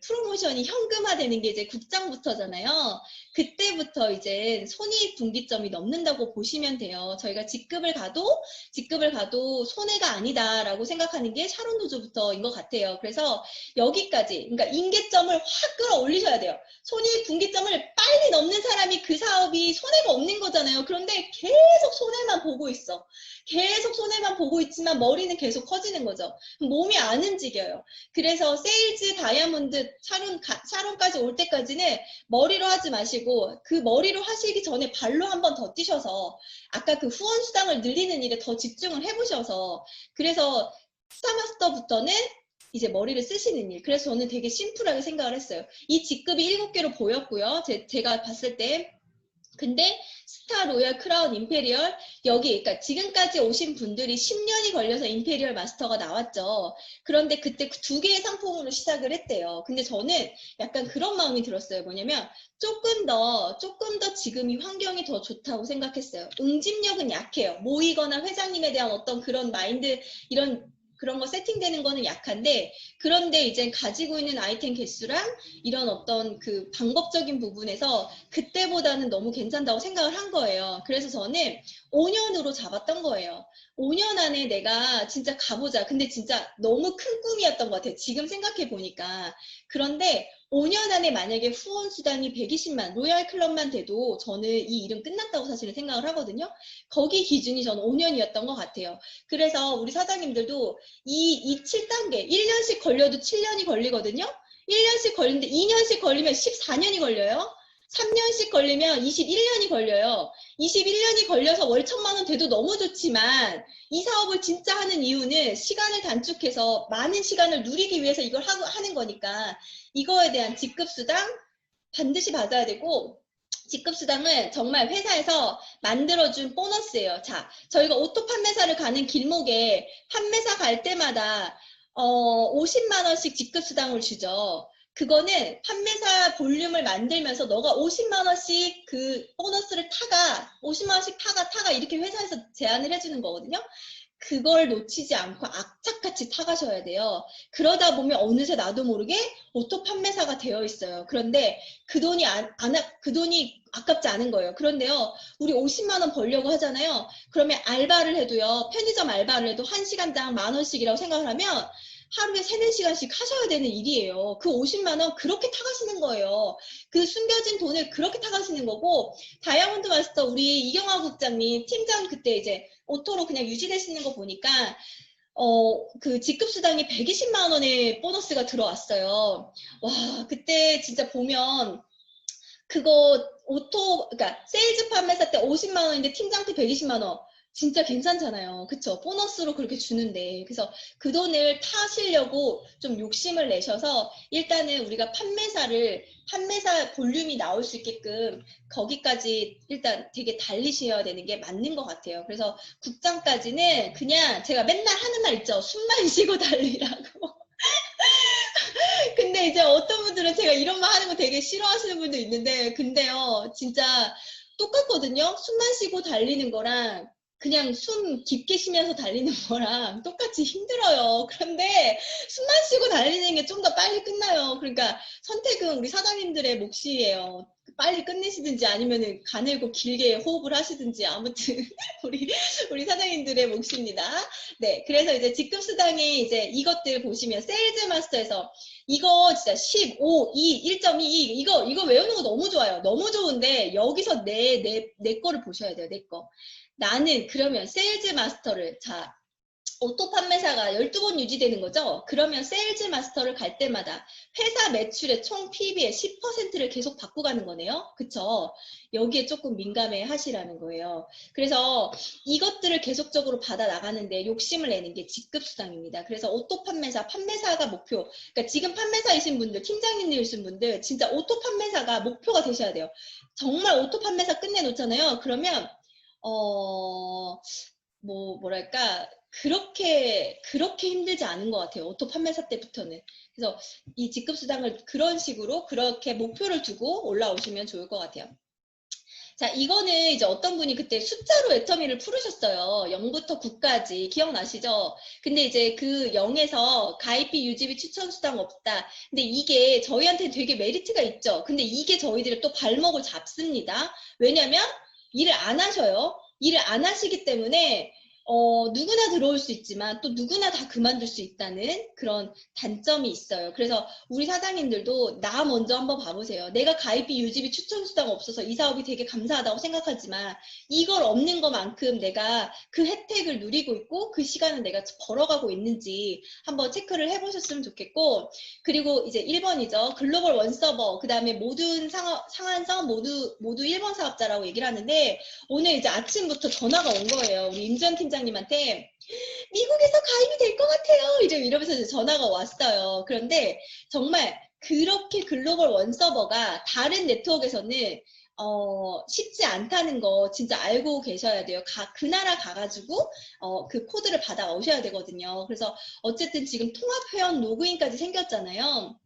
프로모션이 현금화되는 게 이제 국장부터잖아요. 그때부터 이제 손익분기점이 넘는다고 보시면 돼요. 저희가 직급을 가도 손해가 아니다라고 생각하는 게 샤론노조부터인 것 같아요. 그래서 여기까지, 그러니까 인계점을 확 끌어올리셔야 돼요. 손익분기점을 빨리 넘는 사람이 그 사업이 손해가 없는 거잖아요. 그런데 계속 손해만 보고 있어. 계속 손해만 보고 있지만 머리는 계속 커지는 거죠. 몸이 안 움직여요. 그래서 세일즈 다이아몬드 샤론까지 올 때까지는 머리로 하지 마시고 그 머리로 하시기 전에 발로 한 번 더 뛰셔서 아까 그 후원 수당을 늘리는 일에 더 집중을 해보셔서 그래서 스타마스터부터는 이제 머리를 쓰시는 일. 그래서 저는 되게 심플하게 생각을 했어요. 이 직급이 7개로 보였고요. 제가 봤을 때. 근데 스타, 로얄, 크라운, 임페리얼 여기 그러니까 지금까지 오신 분들이 10년이 걸려서 임페리얼 마스터가 나왔죠. 그런데 그때 두 개의 상품으로 시작을 했대요. 근데 저는 약간 그런 마음이 들었어요. 뭐냐면 조금 더 지금 이 환경이 더 좋다고 생각했어요. 응집력은 약해요. 모이거나 회장님에 대한 어떤 그런 마인드 그런 거 세팅되는 거는 약한데 그런데 이제 가지고 있는 아이템 개수랑 이런 어떤 그 방법적인 부분에서 그때보다는 너무 괜찮다고 생각을 한 거예요. 그래서 저는 5년으로 잡았던 거예요. 5년 안에 내가 진짜 가보자. 근데 진짜 너무 큰 꿈이었던 것 같아요. 지금 생각해 보니까. 그런데 5년 안에 만약에 후원 수당이 120만, 로얄 클럽만 돼도 저는 이 일은 끝났다고 사실은 생각을 하거든요. 거기 기준이 저는 5년이었던 것 같아요. 그래서 우리 사장님들도 이 7단계, 1년씩 걸려도 7년이 걸리거든요. 1년씩 걸리는데 2년씩 걸리면 14년이 걸려요. 3년씩 걸리면 21년이 걸려요. 21년이 걸려서 월 1,000만 원 돼도 너무 좋지만 이 사업을 진짜 하는 이유는 시간을 단축해서 많은 시간을 누리기 위해서 이걸 하는 거니까 이거에 대한 직급수당 반드시 받아야 되고 직급수당은 정말 회사에서 만들어준 보너스예요. 자, 저희가 오토 판매사를 가는 길목에 판매사 갈 때마다 50만 원씩 직급수당을 주죠. 그거는 판매사 볼륨을 만들면서 너가 50만 원씩 그 보너스를 50만 원씩 타가 이렇게 회사에서 제안을 해주는 거거든요. 그걸 놓치지 않고 악착같이 타가셔야 돼요. 그러다 보면 어느새 나도 모르게 오토 판매사가 되어 있어요. 그런데 그 돈이 아깝지 않은 거예요. 그런데요, 우리 50만 원 벌려고 하잖아요. 그러면 알바를 해도요, 편의점 알바를 해도 1시간당 10,000원씩이라고 생각을 하면 하루에 3, 4시간씩 하셔야 되는 일이에요. 그 50만 원 그렇게 타가시는 거예요. 그 숨겨진 돈을 그렇게 타가시는 거고 다이아몬드 마스터 우리 이경화 국장님 팀장 그때 이제 오토로 그냥 유지되시는 거 보니까 그 직급수당이 120만 원의 보너스가 들어왔어요. 와, 그때 진짜 보면 그거 그러니까 세일즈 판매사 때 50만 원인데 팀장 때 120만 원. 진짜 괜찮잖아요. 그쵸? 보너스로 그렇게 주는데. 그래서 그 돈을 타시려고 좀 욕심을 내셔서 일단은 우리가 판매사 볼륨이 나올 수 있게끔 거기까지 일단 되게 달리셔야 되는 게 맞는 것 같아요. 그래서 국장까지는 그냥 제가 맨날 하는 말 있죠. 숨만 쉬고 달리라고. 근데 이제 어떤 분들은 제가 이런 말 하는 거 되게 싫어하시는 분도 있는데 근데요 진짜 똑같거든요. 숨만 쉬고 달리는 거랑 그냥 숨 깊게 쉬면서 달리는 거랑 똑같이 힘들어요. 그런데 숨만 쉬고 달리는 게 좀 더 빨리 끝나요. 그러니까 선택은 우리 사장님들의 몫이에요. 빨리 끝내시든지 아니면은 가늘고 길게 호흡을 하시든지 아무튼 우리 사장님들의 몫입니다. 네, 그래서 이제 직급수당에 이제 이것들 보시면 세일즈 마스터에서 이거 진짜 15, 2, 1.2 이거 외우는 거 너무 좋아요. 너무 좋은데 여기서 내 거를 보셔야 돼요. 내 거. 나는 그러면 세일즈 마스터를 자 오토 판매사가 12번 유지되는 거죠. 그러면 세일즈 마스터를 갈 때마다 회사 매출의 총 PB의 10%를 계속 받고 가는 거네요. 그쵸? 여기에 조금 민감해 하시라는 거예요. 그래서 이것들을 계속적으로 받아 나가는데 욕심을 내는 게 직급수당입니다. 그래서 오토 판매사가 목표. 그러니까 지금 판매사이신 분들, 팀장님이신 분들 진짜 오토 판매사가 목표가 되셔야 돼요. 정말 오토 판매사 끝내놓잖아요. 그러면 뭐랄까 그렇게 힘들지 않은 것 같아요. 오토 판매사 때부터는. 그래서 이 직급수당을 그런 식으로 그렇게 목표를 두고 올라오시면 좋을 것 같아요. 자, 이거는 이제 어떤 분이 그때 숫자로 애터미를 풀으셨어요. 0부터 9까지. 기억나시죠? 근데 이제 그 0에서 가입비, 유지비, 추천수당 없다. 근데 이게 저희한테 되게 메리트가 있죠. 근데 이게 저희들의 또 발목을 잡습니다. 왜냐면 일을 안 하셔요. 일을 안 하시기 때문에 누구나 들어올 수 있지만 또 누구나 다 그만둘 수 있다는 그런 단점이 있어요. 그래서 우리 사장님들도 나 먼저 한번 봐보세요. 내가 가입비, 유지비, 추천수당 없어서 이 사업이 되게 감사하다고 생각하지만 이걸 없는 것만큼 내가 그 혜택을 누리고 있고 그 시간을 내가 벌어가고 있는지 한번 체크를 해보셨으면 좋겠고, 그리고 이제 1번이죠. 글로벌 원서버, 그 다음에 모든 상한선 모두 1번 사업자라고 얘기를 하는데, 오늘 이제 아침부터 전화가 온 거예요. 우리 임전 팀장님한테 미국에서 가입이 될 것 같아요. 이러면서 이제 전화가 왔어요. 그런데 정말 그렇게 글로벌 원서버가 다른 네트워크에서는 쉽지 않다는 거 진짜 알고 계셔야 돼요. 그 나라 가가지고 그 코드를 받아 오셔야 되거든요. 그래서 어쨌든 지금 통합회원 로그인까지 생겼잖아요.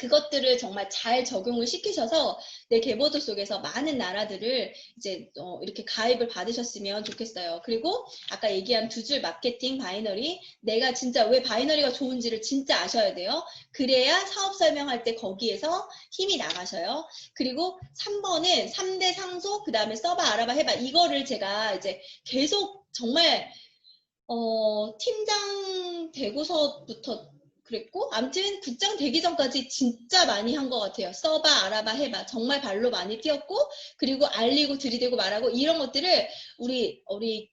그것들을 정말 잘 적용을 시키셔서 내 계보드 속에서 많은 나라들을 이제 이렇게 가입을 받으셨으면 좋겠어요. 그리고 아까 얘기한 두 줄 마케팅 바이너리, 내가 진짜 왜 바이너리가 좋은지를 진짜 아셔야 돼요. 그래야 사업 설명할 때 거기에서 힘이 나가셔요. 그리고 3번은 3대 상속, 그 다음에 써봐, 알아봐, 해봐. 이거를 제가 이제 계속 정말 팀장 되고서부터 그랬고, 아무튼 국장 되기 전까지 진짜 많이 한 것 같아요. 써봐, 알아봐, 해봐. 정말 발로 많이 뛰었고, 그리고 알리고 들이대고 말하고 이런 것들을 우리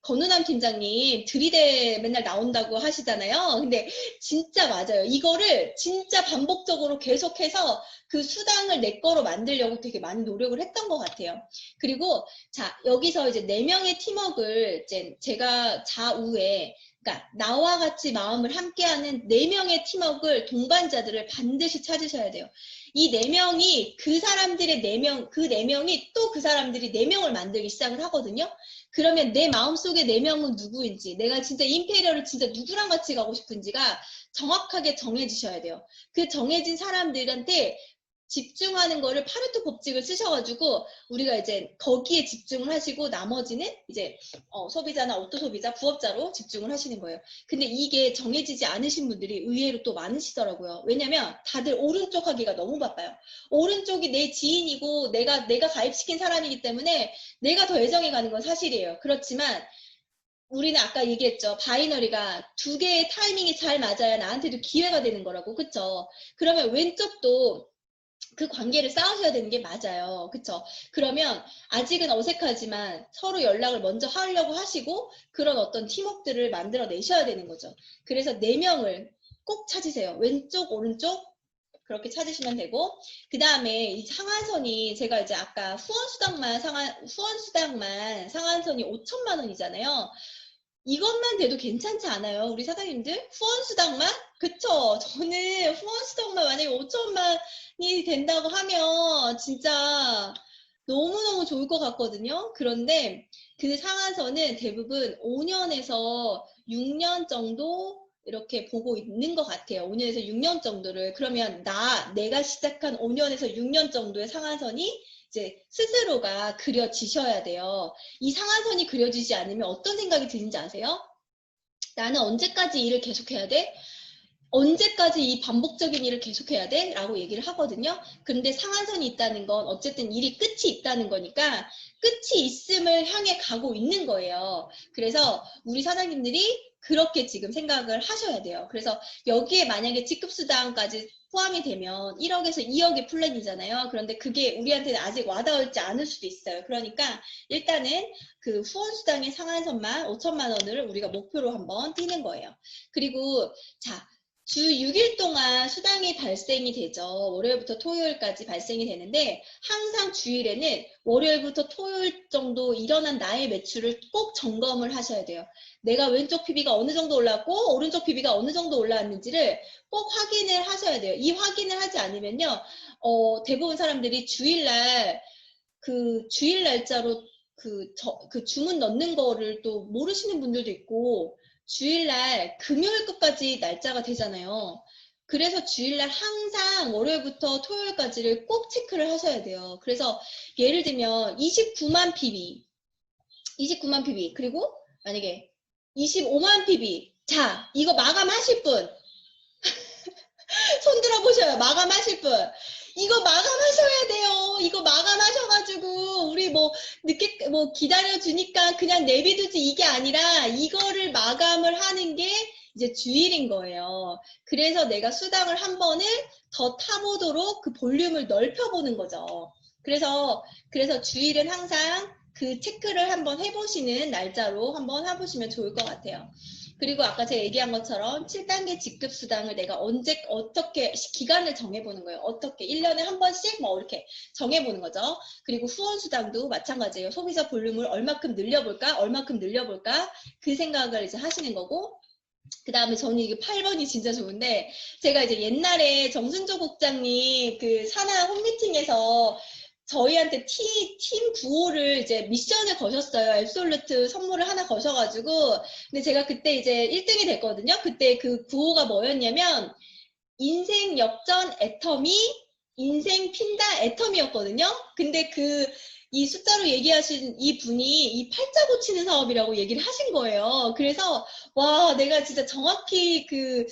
권우남 팀장님 들이대 맨날 나온다고 하시잖아요. 근데 진짜 맞아요. 이거를 진짜 반복적으로 계속해서 그 수당을 내 거로 만들려고 되게 많이 노력을 했던 것 같아요. 그리고 자, 여기서 이제 4명의 팀워크를 이제 제가 좌우에, 그러니까 나와 같이 마음을 함께하는 4명의 팀워크를, 동반자들을 반드시 찾으셔야 돼요. 이 4명이 그 사람들의 4명, 그 4명이 또 그 사람들이 4명을 만들기 시작을 하거든요. 그러면 내 마음속에 4명은 누구인지, 내가 진짜 임페리얼을 진짜 누구랑 같이 가고 싶은지가 정확하게 정해지셔야 돼요. 그 정해진 사람들한테 집중하는 거를 파레토 법칙을 쓰셔가지고 우리가 이제 거기에 집중을 하시고 나머지는 이제 소비자나 오토 소비자, 부업자로 집중을 하시는 거예요. 근데 이게 정해지지 않으신 분들이 의외로 또 많으시더라고요. 왜냐면 다들 오른쪽 하기가 너무 바빠요. 오른쪽이 내 지인이고 내가 가입시킨 사람이기 때문에 내가 더 애정이 가는 건 사실이에요. 그렇지만 우리는 아까 얘기했죠. 바이너리가 2개의 타이밍이 잘 맞아야 나한테도 기회가 되는 거라고. 그쵸? 그러면 왼쪽도 그 관계를 쌓으셔야 되는 게 맞아요. 그쵸? 그러면 아직은 어색하지만 서로 연락을 먼저 하려고 하시고 그런 어떤 팀워크들을 만들어 내셔야 되는 거죠. 그래서 4명을 꼭 찾으세요. 왼쪽, 오른쪽 그렇게 찾으시면 되고, 그 다음에 이 상한선이 제가 이제 아까 후원수당만 상한선이 5천만 원이잖아요. 이것만 돼도 괜찮지 않아요? 우리 사장님들? 후원수당만? 그쵸? 저는 후원수당만 만약에 5천만이 된다고 하면 진짜 너무너무 좋을 것 같거든요. 그런데 그 상한선은 대부분 5년에서 6년 정도 이렇게 보고 있는 것 같아요. 5년에서 6년 정도를. 그러면 내가 시작한 5년에서 6년 정도의 상한선이 이제 스스로가 그려지셔야 돼요. 이 상한선이 그려지지 않으면 어떤 생각이 드는지 아세요? 나는 언제까지 일을 계속해야 돼? 언제까지 이 반복적인 일을 계속해야 돼? 라고 얘기를 하거든요. 근데 상한선이 있다는 건 어쨌든 일이 끝이 있다는 거니까 끝이 있음을 향해 가고 있는 거예요. 그래서 우리 사장님들이 그렇게 지금 생각을 하셔야 돼요. 그래서 여기에 만약에 직급수당까지 포함이 되면 1억에서 2억의 플랜이잖아요. 그런데 그게 우리한테는 아직 와닿지 않을 수도 있어요. 그러니까 일단은 그 후원수당의 상한선만 5천만 원을 우리가 목표로 한번 띄는 거예요. 그리고 자, 주 6일 동안 수당이 발생이 되죠. 월요일부터 토요일까지 발생이 되는데 항상 주일에는 월요일부터 토요일 정도 일어난 나의 매출을 꼭 점검을 하셔야 돼요. 내가 왼쪽 PB가 어느 정도 올랐고 오른쪽 PB가 어느 정도 올라왔는지를 꼭 확인을 하셔야 돼요. 이 확인을 하지 않으면요. 대부분 사람들이 주일날 그 주일 날짜로 그 주문 넣는 거를 또 모르시는 분들도 있고 주일날 금요일 끝까지 날짜가 되잖아요. 그래서 주일날 항상 월요일부터 토요일까지를 꼭 체크를 하셔야 돼요. 그래서 예를 들면 29만 PB, 29만 PB, 그리고 만약에 25만 PB. 자, 이거 마감하실 분. 손 들어보셔요. 마감하실 분. 이거 마감하셔야 돼요. 이거 마감하셔가지고 우리 뭐 늦게 뭐 기다려주니까 그냥 내비두지 이게 아니라 이거를 마감을 하는 게 이제 주일인 거예요. 그래서 내가 수당을 한 번을 더 타보도록 그 볼륨을 넓혀보는 거죠. 그래서 주일은 항상 그 체크를 한번 해보시는 날짜로 한번 해보시면 좋을 것 같아요. 그리고 아까 제가 얘기한 것처럼 7단계 직급수당을 내가 언제 어떻게 기간을 정해보는 거예요. 어떻게 1년에 한 번씩 뭐 이렇게 정해보는 거죠. 그리고 후원수당도 마찬가지예요. 소비자 볼륨을 얼마큼 늘려볼까 그 생각을 이제 하시는 거고, 그 다음에 저는 이게 8번이 진짜 좋은데, 제가 이제 옛날에 정순조 국장님 그 산하 홈미팅에서 저희한테 팀 구호를 이제 미션을 거셨어요. 앱솔루트 선물을 하나 거셔가지고. 근데 제가 그때 이제 1등이 됐거든요. 그때 그 구호가 뭐였냐면, 인생 역전 애터미, 인생 핀다 애터미였거든요. 근데 이 숫자로 얘기하신 이 분이 이 팔자 고치는 사업이라고 얘기를 하신 거예요. 그래서 와, 내가 진짜 정확히 그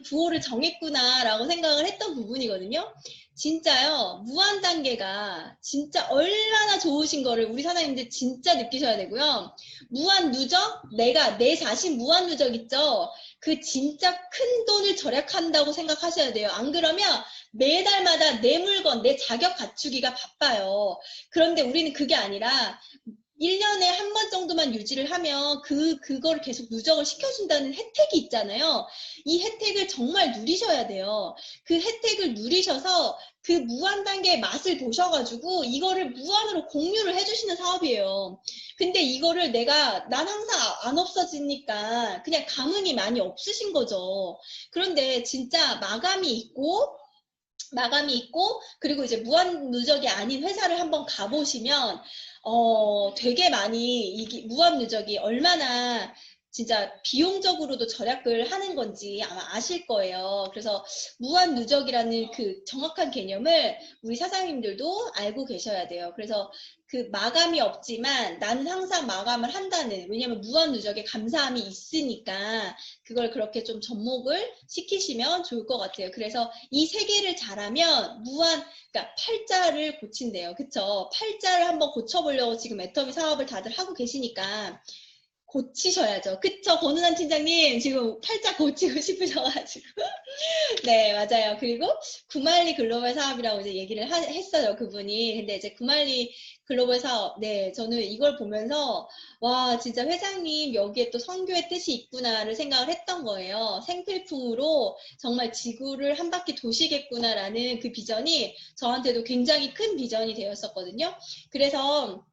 구호를 정했구나라고 생각을 했던 부분이거든요. 진짜요, 무한 단계가 진짜 얼마나 좋으신 거를 우리 사장님들 진짜 느끼셔야 되고요. 무한 누적, 내 자신 무한 누적 있죠? 그 진짜 큰 돈을 절약한다고 생각하셔야 돼요. 안 그러면 매달마다 내 물건, 내 자격 갖추기가 바빠요. 그런데 우리는 그게 아니라 1년에 한 번 정도만 유지를 하면 그거를 계속 누적을 시켜준다는 혜택이 있잖아요. 이 혜택을 정말 누리셔야 돼요. 그 혜택을 누리셔서 그 무한 단계의 맛을 보셔가지고 이거를 무한으로 공유를 해주시는 사업이에요. 근데 이거를 난 항상 안 없어지니까 그냥 감흥이 많이 없으신 거죠. 그런데 진짜 마감이 있고 그리고 이제 무한 누적이 아닌 회사를 한번 가보시면 되게 많이 이게 무한 누적이 얼마나 진짜 비용적으로도 절약을 하는 건지 아마 아실 거예요. 그래서 무한 누적이라는 그 정확한 개념을 우리 사장님들도 알고 계셔야 돼요. 그래서 그 마감이 없지만 나는 항상 마감을 한다는, 왜냐면 무한 누적에 감사함이 있으니까 그걸 그렇게 좀 접목을 시키시면 좋을 것 같아요. 그래서 이 세 개를 잘하면 그러니까 팔자를 고친대요. 그쵸? 팔자를 한번 고쳐보려고 지금 애터미 사업을 다들 하고 계시니까 고치셔야죠. 그쵸? 권은환 팀장님 지금 팔자 고치고 싶으셔가지고. 네, 맞아요. 그리고 구말리 글로벌 사업이라고 이제 얘기를 했어요, 그분이. 근데 이제 구말리 글로벌 사업, 네, 저는 이걸 보면서 와, 진짜 회장님 여기에 또 선교의 뜻이 있구나를 생각을 했던 거예요. 생필품으로 정말 지구를 한 바퀴 도시겠구나라는 그 비전이 저한테도 굉장히 큰 비전이 되었었거든요. 그래서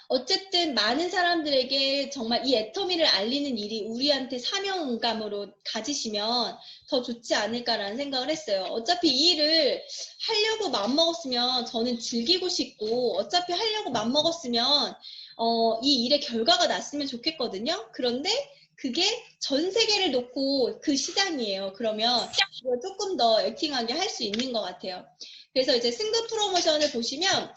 어쨌든 많은 사람들에게 정말 이 애터미를 알리는 일이 우리한테 사명감으로 가지시면 더 좋지 않을까라는 생각을 했어요. 어차피 이 일을 하려고 마음먹었으면 저는 즐기고 싶고, 어차피 하려고 마음먹었으면 이 일의 결과가 났으면 좋겠거든요. 그런데 그게 전 세계를 놓고 그 시장이에요. 그러면 이걸 조금 더 액팅하게 할 수 있는 것 같아요. 그래서 이제 승급 프로모션을 보시면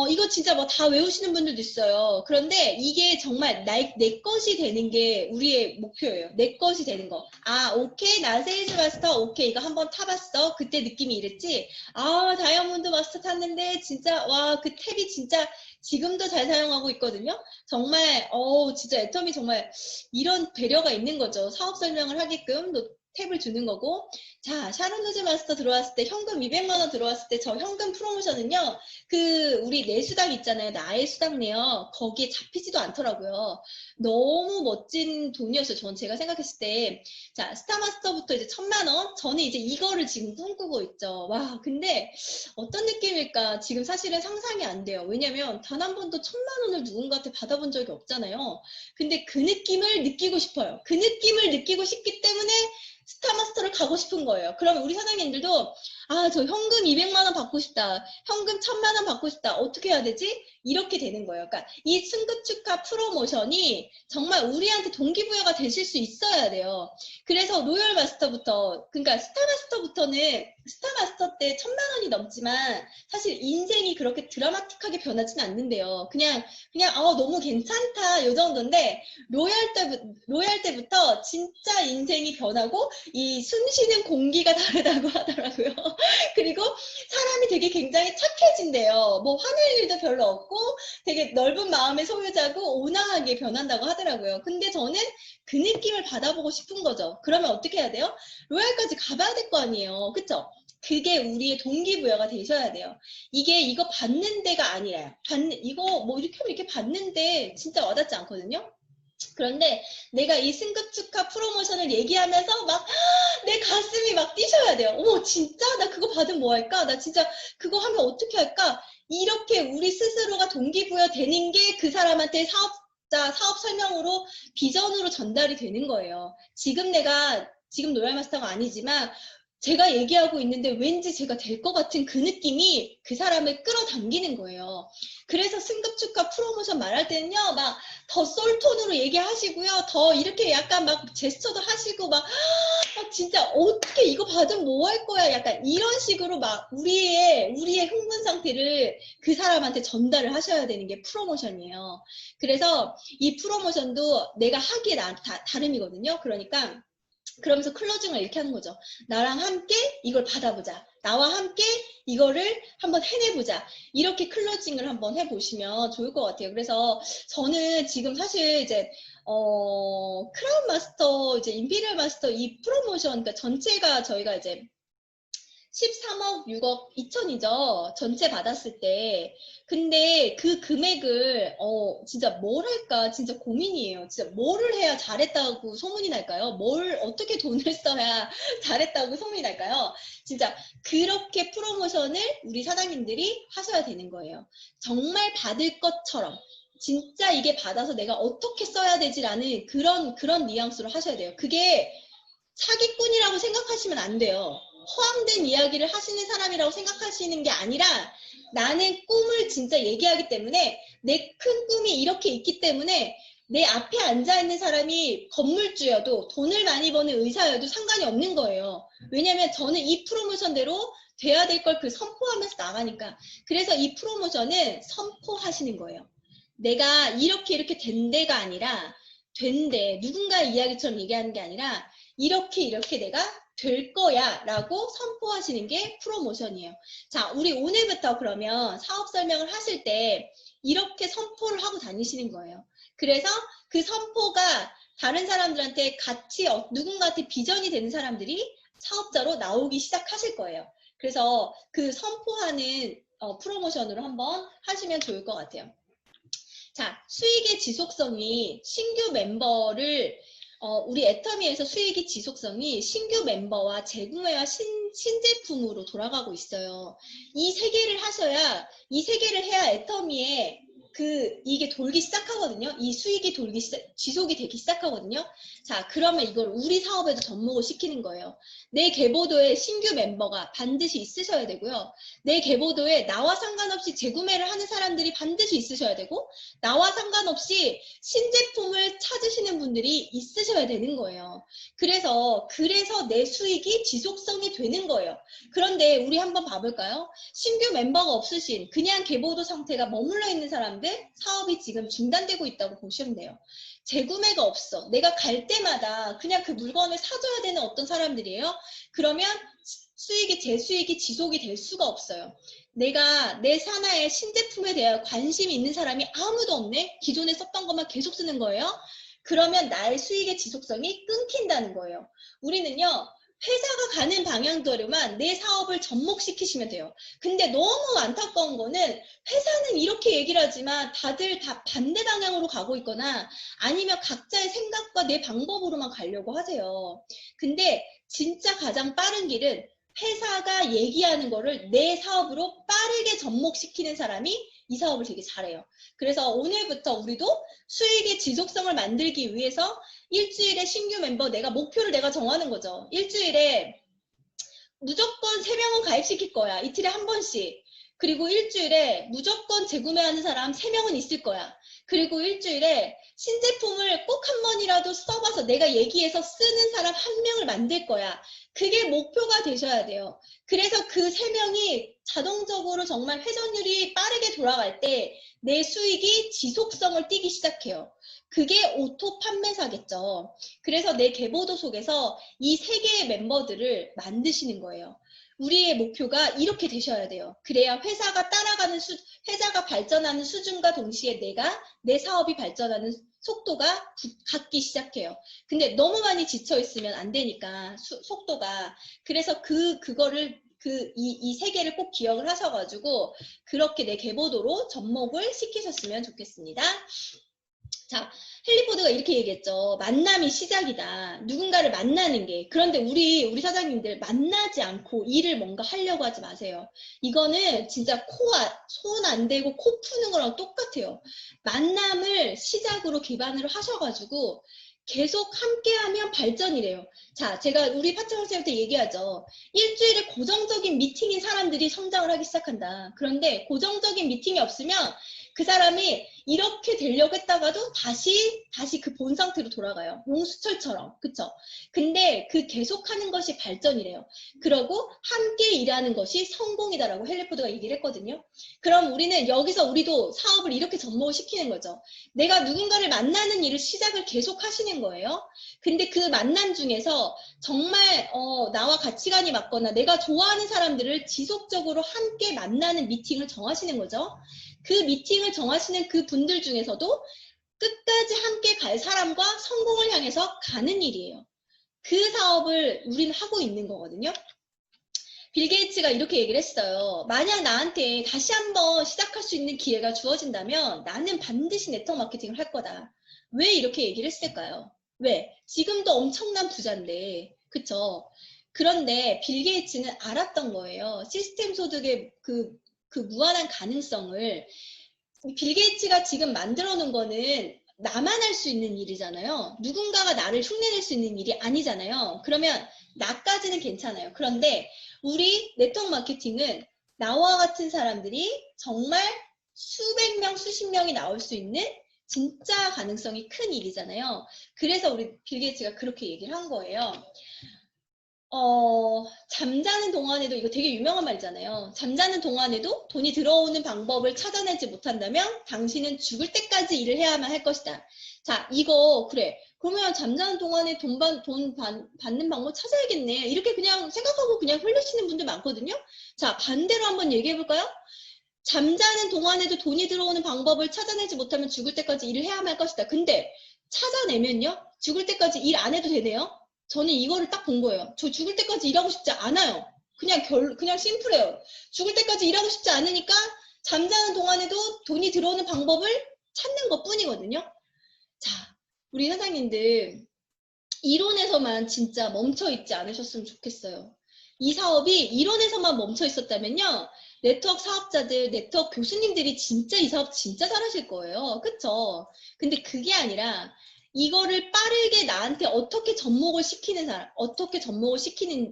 이거 진짜 뭐 다 외우시는 분들도 있어요. 그런데 이게 정말 내 것이 되는 게 우리의 목표예요. 내 것이 되는 거. 아, 오케이. 나 세일즈 마스터. 오케이. 이거 한번 타봤어. 그때 느낌이 이랬지. 아, 다이아몬드 마스터 탔는데 진짜, 와, 그 탭이 진짜 지금도 잘 사용하고 있거든요. 정말, 진짜 애터미 정말 이런 배려가 있는 거죠. 사업 설명을 하게끔 탭을 주는 거고, 자, 샤론 루즈 마스터 들어왔을 때 현금 200만 원 들어왔을 때 저 현금 프로모션은요. 그 우리 내 수당 있잖아요. 나의 수당 내요. 거기에 잡히지도 않더라고요. 너무 멋진 돈이었어요. 전 제가 생각했을 때. 자, 스타마스터부터 이제 1000만 원. 저는 이제 이거를 지금 꿈꾸고 있죠. 와, 근데 어떤 느낌일까? 지금 사실은 상상이 안 돼요. 왜냐면 단 한 번도 1000만 원을 누군가한테 받아본 적이 없잖아요. 근데 그 느낌을 느끼고 싶어요. 그 느낌을 느끼고 싶기 때문에 스타마스터를 가고 싶은 거예요. 그러면 우리 사장님들도 아, 저 현금 200만 원 받고 싶다. 현금 1000만 원 받고 싶다. 어떻게 해야 되지? 이렇게 되는 거예요. 그러니까 이 승급 축하 프로모션이 정말 우리한테 동기부여가 되실 수 있어야 돼요. 그래서 로열 마스터부터, 그러니까 스타마스터부터는 스타마스터 때 1000만 원이 넘지만 사실 인생이 그렇게 드라마틱하게 변하지는 않는데요. 그냥 너무 괜찮다 요 정도인데 로얄 때부터 진짜 인생이 변하고 이 숨쉬는 공기가 다르다고 하더라고요. 그리고 사람이 되게 굉장히 착해진대요. 뭐 화낼 일도 별로 없고 되게 넓은 마음의 소유자고 온화하게 변한다고 하더라고요. 근데 저는 그 느낌을 받아보고 싶은 거죠. 그러면 어떻게 해야 돼요? 로얄까지 가봐야 될 거 아니에요. 그쵸? 그게 우리의 동기부여가 되셔야 돼요. 이게 이거 받는 데가 아니라요. 이거 뭐 이렇게 하면 이렇게 받는데 진짜 와닿지 않거든요. 그런데 내가 이 승급 축하 프로모션을 얘기하면서 막 내 가슴이 막 뛰셔야 돼요. 어머 진짜? 나 그거 받으면 뭐 할까? 나 진짜 그거 하면 어떻게 할까? 이렇게 우리 스스로가 동기부여 되는 게 그 사람한테 사업 설명으로 비전으로 전달이 되는 거예요. 지금 로얄 마스터가 아니지만 제가 얘기하고 있는데 왠지 제가 될 것 같은 그 느낌이 그 사람을 끌어당기는 거예요. 그래서 승급 축하 프로모션 말할 때는요, 막 더 솔톤으로 얘기하시고요, 더 이렇게 약간 막 제스처도 하시고 막 진짜 어떻게 이거 받으면 뭐 할 거야? 약간 이런 식으로 막 우리의 흥분 상태를 그 사람한테 전달을 하셔야 되는 게 프로모션이에요. 그래서 이 프로모션도 내가 하기에 다름이거든요. 그러면서 클로징을 이렇게 하는 거죠. 나랑 함께 이걸 받아보자. 나와 함께 이거를 한번 해내보자. 이렇게 클로징을 한번 해보시면 좋을 것 같아요. 그래서 저는 지금 사실 이제 크라운 마스터, 이제 임피리얼 마스터 이 프로모션, 그러니까 전체가 저희가 이제 13억 6억 2천이죠. 전체 받았을 때. 근데 그 금액을 진짜 뭘 할까 진짜 고민이에요. 진짜 뭐를 해야 잘했다고 소문이 날까요? 뭘 어떻게 돈을 써야 잘했다고 소문이 날까요? 진짜 그렇게 프로모션을 우리 사장님들이 하셔야 되는 거예요. 정말 받을 것처럼 진짜 이게 받아서 내가 어떻게 써야 되지라는 그런 뉘앙스로 하셔야 돼요. 그게 사기꾼이라고 생각하시면 안 돼요. 허황된 이야기를 하시는 사람이라고 생각하시는 게 아니라 나는 꿈을 진짜 얘기하기 때문에 내 큰 꿈이 이렇게 있기 때문에 내 앞에 앉아있는 사람이 건물주여도 돈을 많이 버는 의사여도 상관이 없는 거예요. 왜냐면 저는 이 프로모션대로 돼야 될 걸 그 선포하면서 나가니까. 그래서 이 프로모션은 선포하시는 거예요. 내가 이렇게 된대가 아니라 된대. 누군가의 이야기처럼 얘기하는 게 아니라 이렇게 내가 될 거야 라고 선포하시는 게 프로모션이에요. 자, 우리 오늘부터 그러면 사업 설명을 하실 때 이렇게 선포를 하고 다니시는 거예요. 그래서 그 선포가 다른 사람들한테 같이 누군가한테 비전이 되는 사람들이 사업자로 나오기 시작하실 거예요. 그래서 그 선포하는 프로모션으로 한번 하시면 좋을 것 같아요. 자, 수익의 지속성이 신규 멤버를 우리 애터미에서 수익의 지속성이 신규 멤버와 재구매와 신제품으로 돌아가고 있어요. 이 세 개를 해야 애터미에 이게 돌기 시작하거든요. 이 수익이 지속이 되기 시작하거든요. 자, 그러면 이걸 우리 사업에도 접목을 시키는 거예요. 내 계보도에 신규 멤버가 반드시 있으셔야 되고요. 내 계보도에 나와 상관없이 재구매를 하는 사람들이 반드시 있으셔야 되고, 나와 상관없이 신제품을 찾으시는 분들이 있으셔야 되는 거예요. 그래서 내 수익이 지속성이 되는 거예요. 그런데 우리 한번 봐볼까요? 신규 멤버가 없으신 그냥 계보도 상태가 머물러 있는 사람들, 사업이 지금 중단되고 있다고 보시면 돼요. 재구매가 없어. 내가 갈 때마다 그냥 그 물건을 사줘야 되는 어떤 사람들이에요. 그러면 제 수익이 지속이 될 수가 없어요. 내가 내 산하의 신제품에 대한 관심이 있는 사람이 아무도 없네? 기존에 썼던 것만 계속 쓰는 거예요? 그러면 나의 수익의 지속성이 끊긴다는 거예요. 우리는요. 회사가 가는 방향대로만 내 사업을 접목시키시면 돼요. 근데 너무 안타까운 거는 회사는 이렇게 얘기를 하지만 다들 다 반대 방향으로 가고 있거나 아니면 각자의 생각과 내 방법으로만 가려고 하세요. 근데 진짜 가장 빠른 길은 회사가 얘기하는 거를 내 사업으로 빠르게 접목시키는 사람이 이 사업을 되게 잘해요. 그래서 오늘부터 우리도 수익의 지속성을 만들기 위해서 일주일에 신규 멤버 목표를 내가 정하는 거죠. 일주일에 무조건 3명은 가입시킬 거야. 이틀에 한 번씩. 그리고 일주일에 무조건 재구매하는 사람 3명은 있을 거야. 그리고 일주일에 신제품을 꼭 한 번이라도 써봐서 내가 얘기해서 쓰는 사람 1명을 만들 거야. 그게 목표가 되셔야 돼요. 그래서 그 3명이 자동적으로 정말 회전율이 빠르게 돌아갈 때 내 수익이 지속성을 띠기 시작해요. 그게 오토 판매사겠죠. 그래서 내 계보도 속에서 이 3개의 멤버들을 만드시는 거예요. 우리의 목표가 이렇게 되셔야 돼요. 그래야 회사가 회사가 발전하는 수준과 동시에 내 사업이 발전하는 속도가 같기 시작해요. 근데 너무 많이 지쳐 있으면 안 되니까 속도가. 그래서 그거를 이 3개를 꼭 기억을 하셔가지고 그렇게 내 계보도로 접목을 시키셨으면 좋겠습니다. 자, 헨리 포드가 이렇게 얘기했죠. 만남이 시작이다. 누군가를 만나는 게. 그런데 우리 사장님들 만나지 않고 일을 뭔가 하려고 하지 마세요. 이거는 진짜 손 안 대고 코 푸는 거랑 똑같아요. 만남을 시작으로 기반으로 하셔가지고 계속 함께하면 발전이래요. 자, 제가 우리 파트너쌤한테 얘기하죠. 일주일에 고정적인 미팅인 사람들이 성장을 하기 시작한다. 그런데 고정적인 미팅이 없으면 그 사람이 이렇게 되려고 했다가도 다시 그 본 상태로 돌아가요. 용수철처럼. 그쵸? 근데 그 계속하는 것이 발전이래요. 그러고 함께 일하는 것이 성공이다라고 헨리 포드가 얘기를 했거든요. 그럼 우리는 여기서 우리도 사업을 이렇게 접목을 시키는 거죠. 내가 누군가를 만나는 일을 시작을 계속 하시는 거예요. 근데 그 만남 중에서 정말 나와 가치관이 맞거나 내가 좋아하는 사람들을 지속적으로 함께 만나는 미팅을 정하시는 거죠. 그 미팅을 정하시는 그 분들 중에서도 끝까지 함께 갈 사람과 성공을 향해서 가는 일이에요. 그 사업을 우리는 하고 있는 거거든요. 빌 게이츠가 이렇게 얘기를 했어요. 만약 나한테 다시 한번 시작할 수 있는 기회가 주어진다면 나는 반드시 네트워크 마케팅을 할 거다. 왜 이렇게 얘기를 했을까요? 왜? 지금도 엄청난 부자인데, 그쵸? 그런데 빌 게이츠는 알았던 거예요. 시스템 소득의 그 무한한 가능성을. 빌 게이츠가 지금 만들어 놓은 거는 나만 할 수 있는 일이잖아요. 누군가가 나를 흉내낼 수 있는 일이 아니잖아요. 그러면 나까지는 괜찮아요. 그런데 우리 네트워크 마케팅은 나와 같은 사람들이 정말 수백 명, 수십 명이 나올 수 있는 진짜 가능성이 큰 일이잖아요. 그래서 우리 빌 게이츠가 그렇게 얘기를 한 거예요. 잠자는 동안에도, 이거 되게 유명한 말이잖아요. 잠자는 동안에도 돈이 들어오는 방법을 찾아내지 못한다면 당신은 죽을 때까지 일을 해야만 할 것이다. 자, 이거 그래. 그러면 잠자는 동안에 돈 받는 방법 찾아야겠네. 이렇게 그냥 생각하고 그냥 흘리시는 분들 많거든요. 자, 반대로 한번 얘기해 볼까요? 잠자는 동안에도 돈이 들어오는 방법을 찾아내지 못하면 죽을 때까지 일을 해야만 할 것이다. 근데 찾아내면요? 죽을 때까지 일 안 해도 되네요? 저는 이거를 딱 본 거예요. 저 죽을 때까지 일하고 싶지 않아요. 그냥 심플해요. 죽을 때까지 일하고 싶지 않으니까 잠자는 동안에도 돈이 들어오는 방법을 찾는 것 뿐이거든요. 자, 우리 사장님들 이론에서만 진짜 멈춰 있지 않으셨으면 좋겠어요. 이 사업이 이론에서만 멈춰 있었다면요. 네트워크 사업자들, 네트워크 교수님들이 진짜 이 사업 진짜 잘하실 거예요. 그쵸? 근데 그게 아니라 이거를 빠르게 나한테 어떻게 접목을 시키는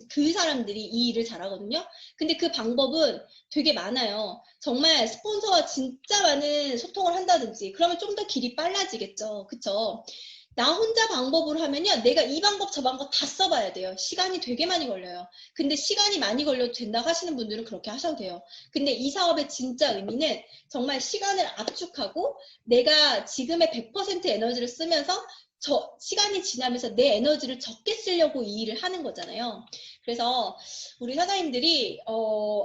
그 사람들이 이 일을 잘하거든요. 근데 그 방법은 되게 많아요. 정말 스폰서와 진짜 많은 소통을 한다든지 그러면 좀 더 길이 빨라지겠죠. 그쵸? 나 혼자 방법으로 하면요. 내가 이 방법 저 방법 다 써봐야 돼요. 시간이 되게 많이 걸려요. 근데 시간이 많이 걸려도 된다고 하시는 분들은 그렇게 하셔도 돼요. 근데 이 사업의 진짜 의미는 정말 시간을 압축하고 내가 지금의 100% 에너지를 쓰면서 시간이 지나면서 내 에너지를 적게 쓰려고 이 일을 하는 거잖아요. 그래서 우리 사장님들이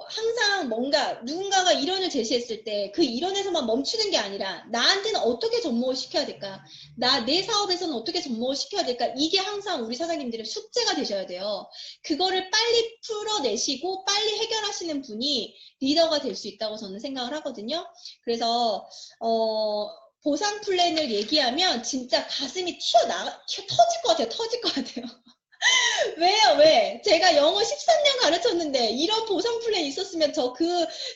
항상 뭔가 누군가가 이론을 제시했을 때 그 이론에서만 멈추는 게 아니라 나한테는 어떻게 접목을 시켜야 될까? 내 사업에서는 어떻게 접목을 시켜야 될까? 이게 항상 우리 사장님들의 숙제가 되셔야 돼요. 그거를 빨리 풀어내시고 빨리 해결하시는 분이 리더가 될 수 있다고 저는 생각을 하거든요. 그래서 보상 플랜을 얘기하면 진짜 가슴이 터질 것 같아요. 터질 것 같아요. 왜요? 왜? 제가 영어 13년 가르쳤는데 이런 보상 플랜 있었으면 저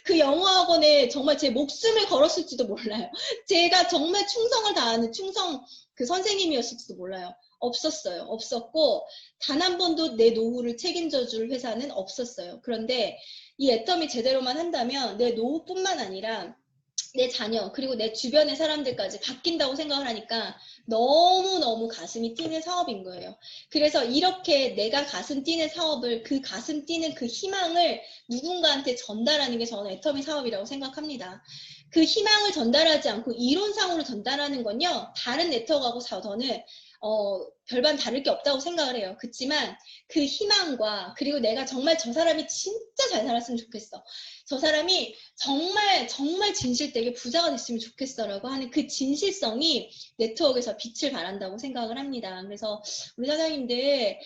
그 영어 학원에 정말 제 목숨을 걸었을지도 몰라요. 제가 정말 충성을 다하는 그 선생님이었을지도 몰라요. 없었어요. 없었고 단 한 번도 내 노후를 책임져 줄 회사는 없었어요. 그런데 이 애텀이 제대로만 한다면 내 노후뿐만 아니라 내 자녀 그리고 내 주변의 사람들까지 바뀐다고 생각을 하니까 너무너무 가슴이 뛰는 사업인 거예요. 그래서 이렇게 내가 가슴 뛰는 사업을 그 가슴 뛰는 그 희망을 누군가한테 전달하는 게 저는 애터미 사업이라고 생각합니다. 그 희망을 전달하지 않고 이론상으로 전달하는 건요. 다른 네트워크하고 저는 별반 다를 게 없다고 생각을 해요. 그렇지만 그 희망과 그리고 내가 정말 저 사람이 진짜 잘 살았으면 좋겠어. 저 사람이 정말 정말 진실되게 부자가 됐으면 좋겠어라고 하는 그 진실성이 네트워크에서 빛을 발한다고 생각을 합니다. 그래서 우리 사장님들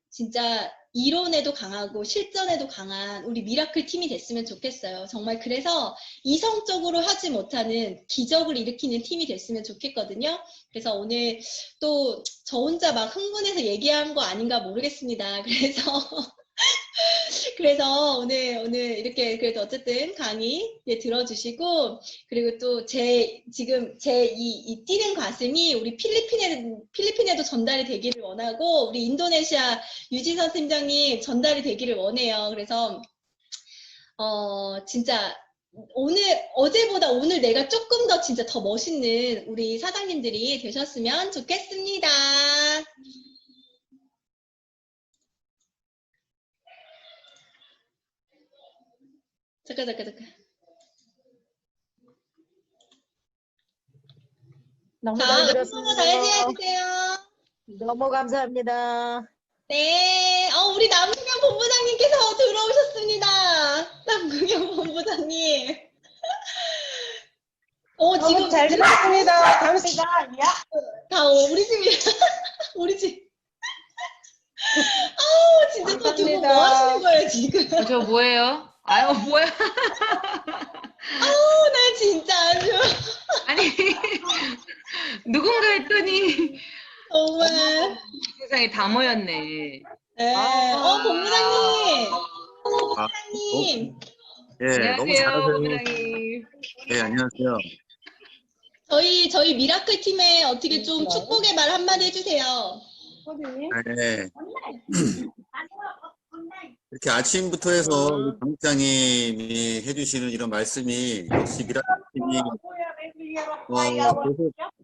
진짜 이론에도 강하고 실전에도 강한 우리 미라클 팀이 됐으면 좋겠어요. 정말 그래서 이성적으로 하지 못하는 기적을 일으키는 팀이 됐으면 좋겠거든요. 그래서 오늘 또 저 혼자 막 흥분해서 얘기한 거 아닌가 모르겠습니다. 그래서 오늘 이렇게 그래도 어쨌든 강의 들어주시고 그리고 또 지금 이 뛰는 가슴이 우리 필리핀에도 전달이 되기를 원하고 우리 인도네시아 유지선 팀장님 전달이 되기를 원해요. 그래서 진짜 어제보다 오늘 내가 조금 더 진짜 더 멋있는 우리 사장님들이 되셨으면 좋겠습니다. 잠깐. 너무 자, 잘 응원 들었습니다. 잘 해주세요. 너무 감사합니다. 네, 우리 남궁현 본부장님께서 들어오셨습니다. 남궁현 본부장님. 너무 잘 들었습니다. 감사합니다. 다 우리 집이, 우리 집. 진짜 또 두 분 뭐 하시는 거예요, 지금? 저 뭐예요? 아유, 뭐야. 나 진짜 아주. 아니, 누군가 했더니 정말. 세상에 다 모였네. 네. 본부장님. 아, 본부장님. 예, 너무 안녕하세요, 잘하세요. 본부장님. 예, 안녕하세요. 저희 미라클 팀에 어떻게 좀 축복의 말 한마디 해주세요. 네. 이렇게 아침부터 해서 우리 강국장님이 해주시는 이런 말씀이 역시 미라클팀이 계속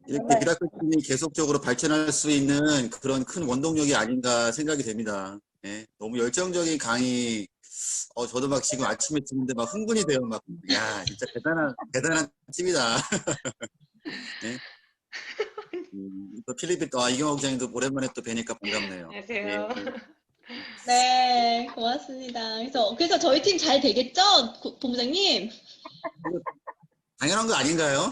이렇게 미라클팀이 계속적으로 발전할 수 있는 그런 큰 원동력이 아닌가 생각이 됩니다. 예, 너무 열정적인 강의. 저도 막 지금 아침에 듣는데 막 흥분이 돼요. 막, 야, 진짜 대단한 팀이다. 네? 또 필리핀 이경호 국장님도 오랜만에 또 뵈니까 반갑네요. 안녕하세요. 예. 네, 고맙습니다. 그래서 저희 팀 잘 되겠죠, 본부장님? 당연한 거 아닌가요?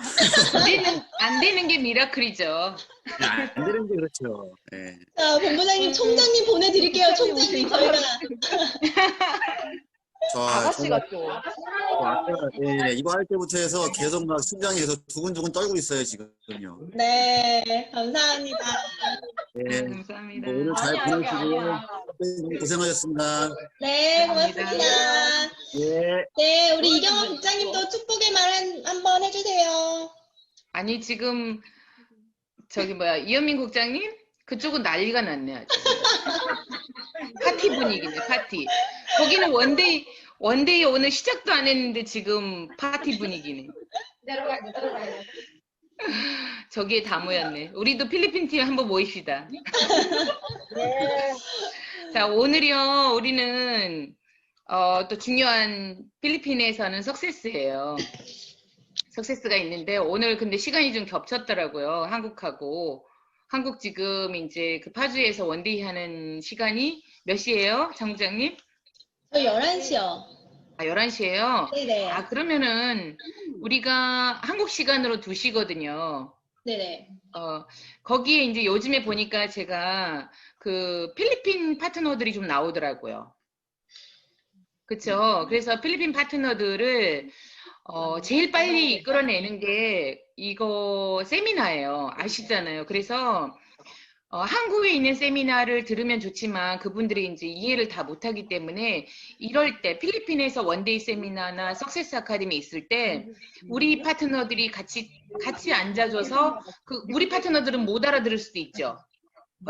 안 되는 게 미라클이죠. 안 되는 게 그렇죠. 예. 자, 본부장님, 총장님 보내드릴게요. 총장님, 저희가. 아가씨 같죠? 아까 예, 이거 할 때부터 해서 계속 막 심장이 계속 두근두근 떨고 있어요, 지금요. 네, 감사합니다. 예. 감사합니다. 오늘 잘 보내시고 너무 고생하셨습니다. 네, 고맙습니다. 예. 네, 우리 이경호 국장님도 축복의 말 한번 해주세요. 아니, 지금 이현민 국장님? 그쪽은 난리가 났네, 아주. 파티 분위기네, 파티. 거기는 원데이 오늘 시작도 안 했는데 지금 파티 분위기네. 들어가요. 저기에 다 모였네. 우리도 필리핀 팀 한번 모입시다. 네. 자, 오늘이요, 우리는 또 중요한 필리핀에서는 석세스예요. 석세스가 있는데 오늘 근데 시간이 좀 겹쳤더라고요. 한국하고. 한국 지금 이제 그 파주에서 원데이 하는 시간이 몇 시예요, 장부장님? 저 11시요. 아, 11시예요? 네네. 아, 그러면은 우리가 한국 시간으로 2시거든요. 네네. 거기에 이제 요즘에 보니까 제가 그 필리핀 파트너들이 좀 나오더라고요. 그쵸? 그래서 필리핀 파트너들을 제일 빨리 이끌어내는 게 이거 세미나예요. 아시잖아요. 그래서 한국에 있는 세미나를 들으면 좋지만 그분들이 이제 이해를 다 못하기 때문에 이럴 때 필리핀에서 원데이 세미나나 석세스 아카데미 있을 때 우리 파트너들이 같이 앉아줘서 우리 파트너들은 못 알아들을 수도 있죠.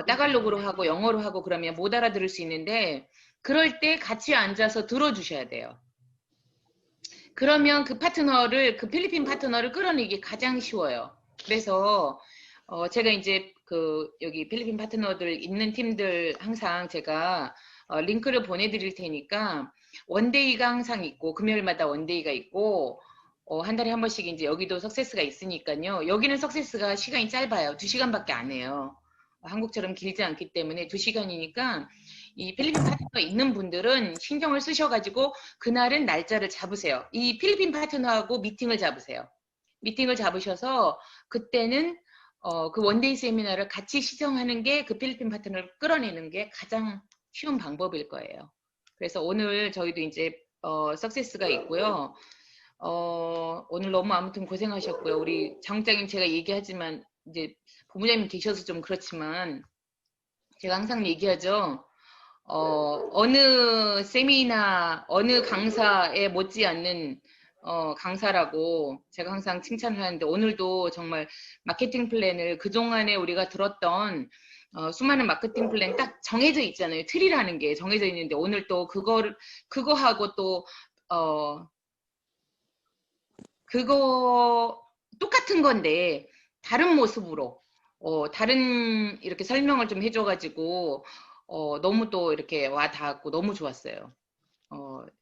따갈로그로 하고 영어로 하고 그러면 못 알아들을 수 있는데 그럴 때 같이 앉아서 들어주셔야 돼요. 그러면 그 필리핀 파트너를 끌어내기 가장 쉬워요. 그래서 제가 이제 여기 필리핀 파트너들 있는 팀들 항상 제가 링크를 보내드릴 테니까 원데이가 항상 있고 금요일마다 원데이가 있고 한 달에 한 번씩 이제 여기도 석세스가 있으니까요. 여기는 석세스가 시간이 짧아요. 2시간밖에 안 해요. 한국처럼 길지 않기 때문에 2시간이니까 이 필리핀 파트너 있는 분들은 신경을 쓰셔가지고 그날은 날짜를 잡으세요. 이 필리핀 파트너하고 미팅을 잡으세요. 미팅을 잡으셔서 그때는 그 원데이 세미나를 같이 시청하는 게 그 필리핀 파트너를 끌어내는 게 가장 쉬운 방법일 거예요. 그래서 오늘 저희도 이제 석세스가 있고요. 오늘 너무 아무튼 고생하셨고요. 우리 장국장님 제가 얘기하지만 이제 부모님이 계셔서 좀 그렇지만 제가 항상 얘기하죠. 어느 세미나, 어느 강사에 못지않는 강사라고 제가 항상 칭찬을 하는데 오늘도 정말 마케팅 플랜을 그동안에 우리가 들었던 수많은 마케팅 플랜 딱 정해져 있잖아요. 틀이라는 게 정해져 있는데 오늘 또 그거하고 또 그거 똑같은 건데 다른 모습으로 다른 이렇게 설명을 좀 해줘가지고 너무 또 이렇게 와 닿았고 너무 좋았어요.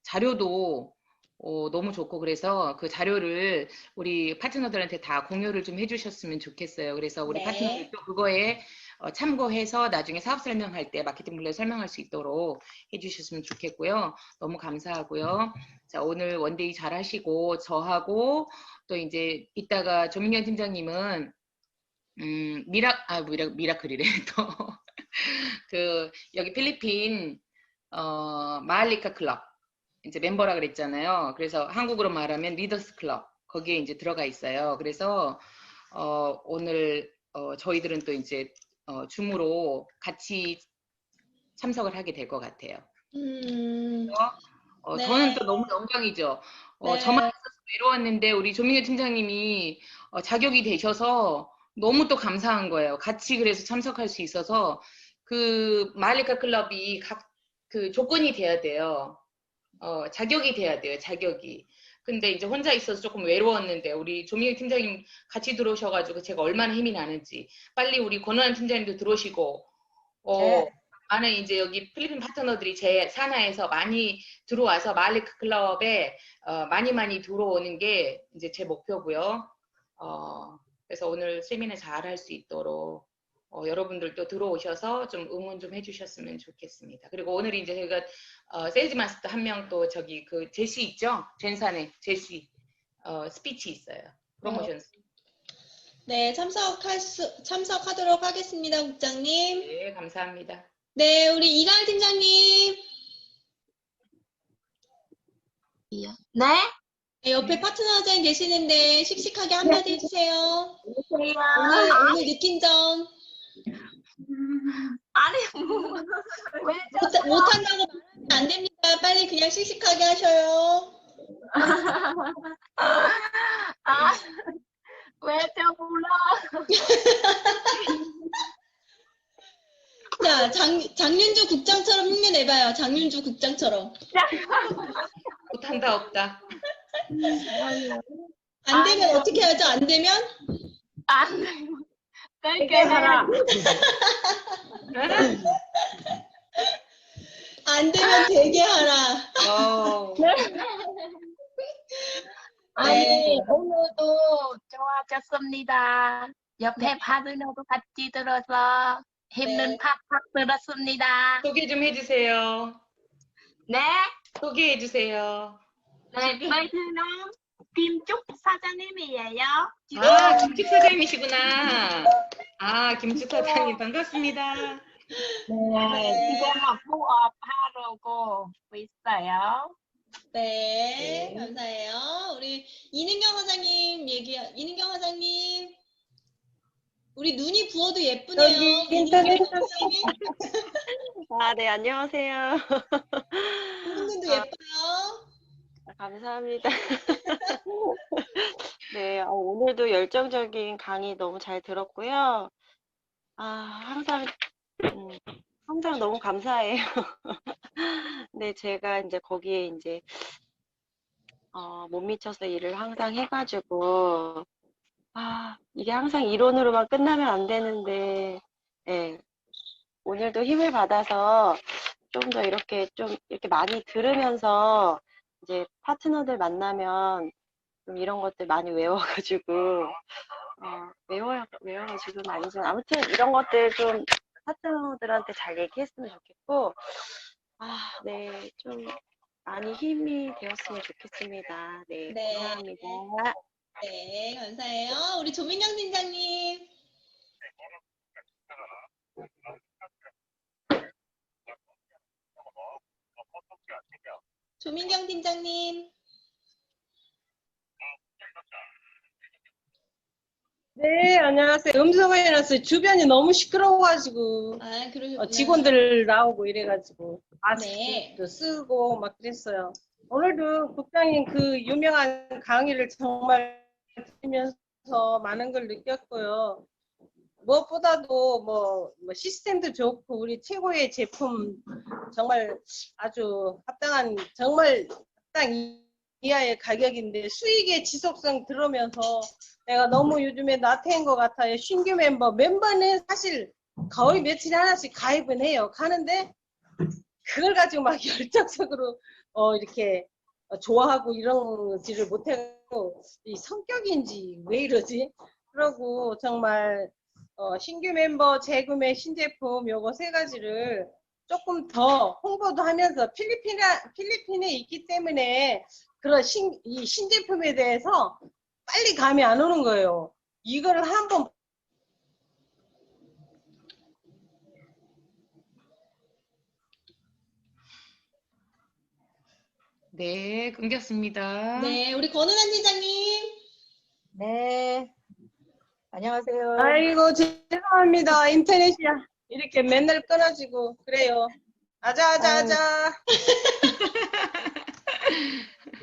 자료도 너무 좋고 그래서 그 자료를 우리 파트너들한테 다 공유를 좀 해주셨으면 좋겠어요. 그래서 우리 네. 파트너들도 그거에 참고해서 나중에 사업 설명할 때 마케팅 블랙 설명할 수 있도록 해주셨으면 좋겠고요. 너무 감사하고요. 자, 오늘 원데이 잘 하시고 저하고 또 이제 이따가 조민경 팀장님은 미라클이래 또 여기 필리핀 마할리카 클럽 이제 멤버라 그랬잖아요. 그래서 한국으로 말하면 리더스 클럽 거기에 이제 들어가 있어요. 그래서 오늘 저희들은 또 이제 줌으로 같이 참석을 하게 될 것 같아요. 네. 저는 또 너무 영광이죠. 네. 저만 있어서 외로웠는데 우리 조민규 팀장님이 자격이 되셔서 너무 또 감사한 거예요. 같이 그래서 참석할 수 있어서 그 마할리카 클럽이 그 조건이 돼야 돼요. 자격이 돼야 돼요. 자격이. 근데 이제 혼자 있어서 조금 외로웠는데 우리 조민규 팀장님 같이 들어오셔가지고 제가 얼마나 힘이 나는지 빨리 우리 권원한 팀장님도 들어오시고 네. 많은 이제 여기 필리핀 파트너들이 제 산하에서 많이 들어와서 마할리카 클럽에 많이 들어오는 게 이제 제 목표고요. 그래서 오늘 세미나 잘 할 수 있도록 여러분들도 들어오셔서 좀 응원 좀 해주셨으면 좋겠습니다. 그리고 오늘 이제 저희가 세일즈 마스터 한 명 또 저기 그 제시 있죠? 젠산에 제시 스피치 있어요. 프로모션. 네, 참석하도록 하겠습니다, 국장님. 네, 감사합니다. 네, 우리 이가을 팀장님. 네? 네, 옆에 파트너장 계시는데 씩씩하게 한마디 해주세요. 안녕하세요. 오늘 느낀 점. 아니, 왜 못한다고 말하면 안 됩니다. 빨리 그냥 씩씩하게 하셔요. 왜 저 몰라? 자, 장윤주 국장처럼 흉내내봐요. 장윤주 국장처럼. 못한다 없다. 안 되면 어떻게 하죠? 안 되면? 안 돼. 짧게 하라. 안 되면 되게 하라. 아니, 오늘도 좋아졌습니다. 옆에 파트너도 같이 들어서 힘든 네. 팍팍 들었습니다. 소개 좀 해주세요. 네, 소개해 주세요. 네, 파트너 김쭉 사장님이에요. 아, 김축 사장님이시구나. 아, 김축 사장님 반갑습니다. 네, 지금 부업하려고 있어요. 네, 감사해요. 우리 이능경 사장님 이능경 사장님. 우리 눈이 부어도 예쁘네요. 여기 인터넷 사장님. 아, 네, 안녕하세요. 눈도 아. 예뻐요. 감사합니다. 네, 오늘도 열정적인 강의 너무 잘 들었고요. 아, 항상 너무 감사해요. 네, 제가 이제 거기에 이제, 못 미쳐서 일을 항상 해가지고, 이게 항상 이론으로만 끝나면 안 되는데, 네, 오늘도 힘을 받아서 좀 더 이렇게 많이 들으면서 이제 파트너들 만나면 좀 이런 것들 많이 외워가지고, 외워가지고는 아니지만 아무튼 이런 것들 좀 파트너들한테 잘 얘기했으면 좋겠고, 네, 좀 많이 힘이 되었으면 좋겠습니다. 네, 네. 감사합니다. 네, 감사해요. 우리 조민경 팀장님. 조민경 팀장님. 네, 안녕하세요. 음성을 해놨어요. 주변이 너무 시끄러워가지고 아, 그러셨구나. 직원들 나오고 이래가지고 네. 마스크도 쓰고 막 그랬어요. 오늘도 국장님 그 유명한 강의를 정말 들으면서 많은 걸 느꼈고요. 무엇보다도 뭐 시스템도 좋고 우리 최고의 제품 정말 아주 합당한 정말 딱 이하의 가격인데 수익의 지속성 들으면서 내가 너무 요즘에 나태한 것 같아요. 신규 멤버는 사실 거의 며칠에 하나씩 가입은 해요. 가는데 그걸 가지고 막 열정적으로 이렇게 좋아하고 이런지를 못해고 이 성격인지 왜 이러지? 그러고 정말 신규 멤버 재구매 신제품 요거 세 가지를 조금 더 홍보도 하면서 필리핀에 있기 때문에 그런 이 신제품에 대해서 빨리 감이 안 오는 거예요. 이거를 한번 네, 끊겼습니다. 네, 우리 권은한 팀장님. 네, 안녕하세요. 아이고 죄송합니다. 인터넷이 이렇게 맨날 끊어지고 그래요. 아자.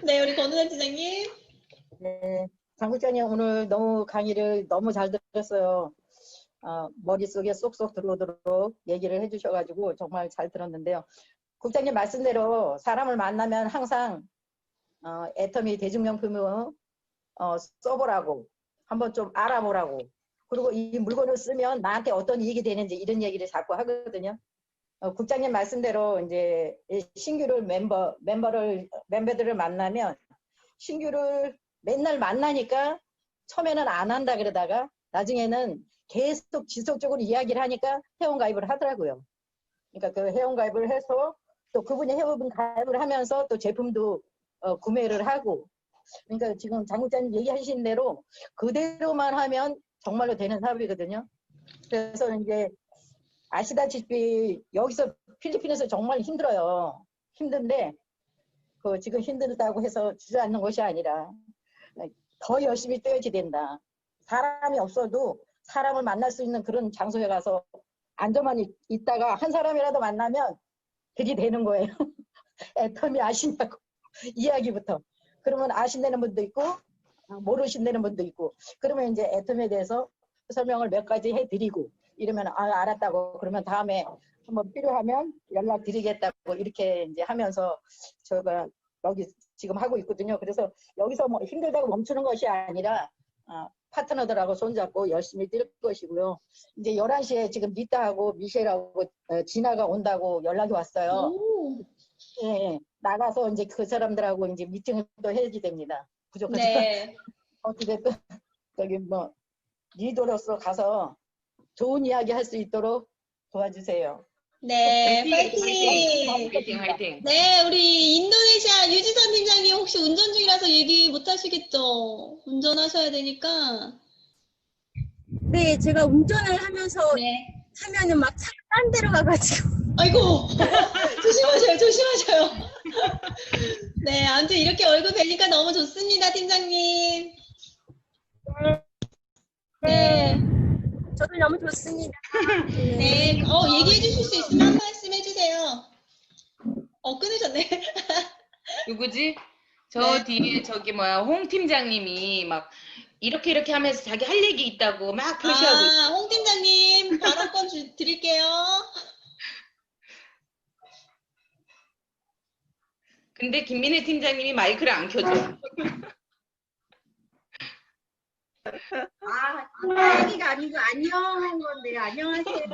네, 우리 권은한 팀장님. 네, 장 국장님 오늘 너무 강의를 너무 잘 들었어요. 머릿속에 쏙쏙 들어오도록 얘기를 해주셔가지고 정말 잘 들었는데요. 국장님 말씀대로 사람을 만나면 항상 애터미 대중용품을 써보라고 한번 좀 알아보라고 그리고 이 물건을 쓰면 나한테 어떤 이익이 되는지 이런 얘기를 자꾸 하거든요. 국장님 말씀대로 이제 신규를 멤버들을 만나면 신규를 맨날 만나니까 처음에는 안 한다 그러다가 나중에는 계속 지속적으로 이야기를 하니까 회원가입을 하더라고요. 그러니까 그 회원가입을 해서 또 그분이 회원가입을 하면서 또 제품도 구매를 하고 그러니까 지금 장 국장님 얘기하신 대로 그대로만 하면 정말로 되는 사업이거든요. 그래서 이제 아시다시피 여기서 필리핀에서 정말 힘들어요. 힘든데 그 지금 힘들다고 해서 주저앉는 것이 아니라 더 열심히 뛰어야지 된다. 사람이 없어도 사람을 만날 수 있는 그런 장소에 가서 앉아만 있다가 한 사람이라도 만나면 들이대는 거예요. 애터미 아시냐고 이야기부터. 그러면 아신다는 분도 있고 모르신다는 분도 있고 그러면 이제 애터미에 대해서 설명을 몇 가지 해드리고 이러면 알았다고 그러면 다음에 한번 필요하면 연락드리겠다고 이렇게 이제 하면서 저희가 여기 지금 하고 있거든요. 그래서 여기서 뭐 힘들다고 멈추는 것이 아니라 파트너들하고 손잡고 열심히 뛸 것이고요. 이제 11시에 지금 니타하고 미셸하고 진아가 온다고 연락이 왔어요. 오. 예, 나가서 이제 그 사람들하고 이제 미팅을 또 해야지 됩니다. 부족하지만 네. 어찌됐든 저기 뭐 리더로서 가서 좋은 이야기 할 수 있도록 도와주세요. 네, 화이팅! 파이팅! 화이팅, 화이팅. 네, 우리 인도네시아 유지선 팀장님 혹시 운전 중이라서 얘기 못 하시겠죠? 운전하셔야 되니까. 네, 제가 운전을 하면서 네. 하면은 막 차가 딴 데로 가가지고. 아이고, 조심하셔요, 조심하셔요. 네, 아무튼 이렇게 얼굴 뵈니까 너무 좋습니다, 팀장님. 네, 저도 너무 좋습니다. 네. 얘기해 주실 수 있으면 한 말씀 해주세요. 끊으셨네. 누구지? 저 네. 뒤에 저기 뭐야 홍 팀장님이 막 이렇게 하면서 자기 할 얘기 있다고 막 표시하고 있어요. 홍 팀장님, 발언권 드릴게요. 근데 김민혜 팀장님이 마이크를 안 켜줘. 이야기가 아니고 안녕한 건데요. 안녕하세요.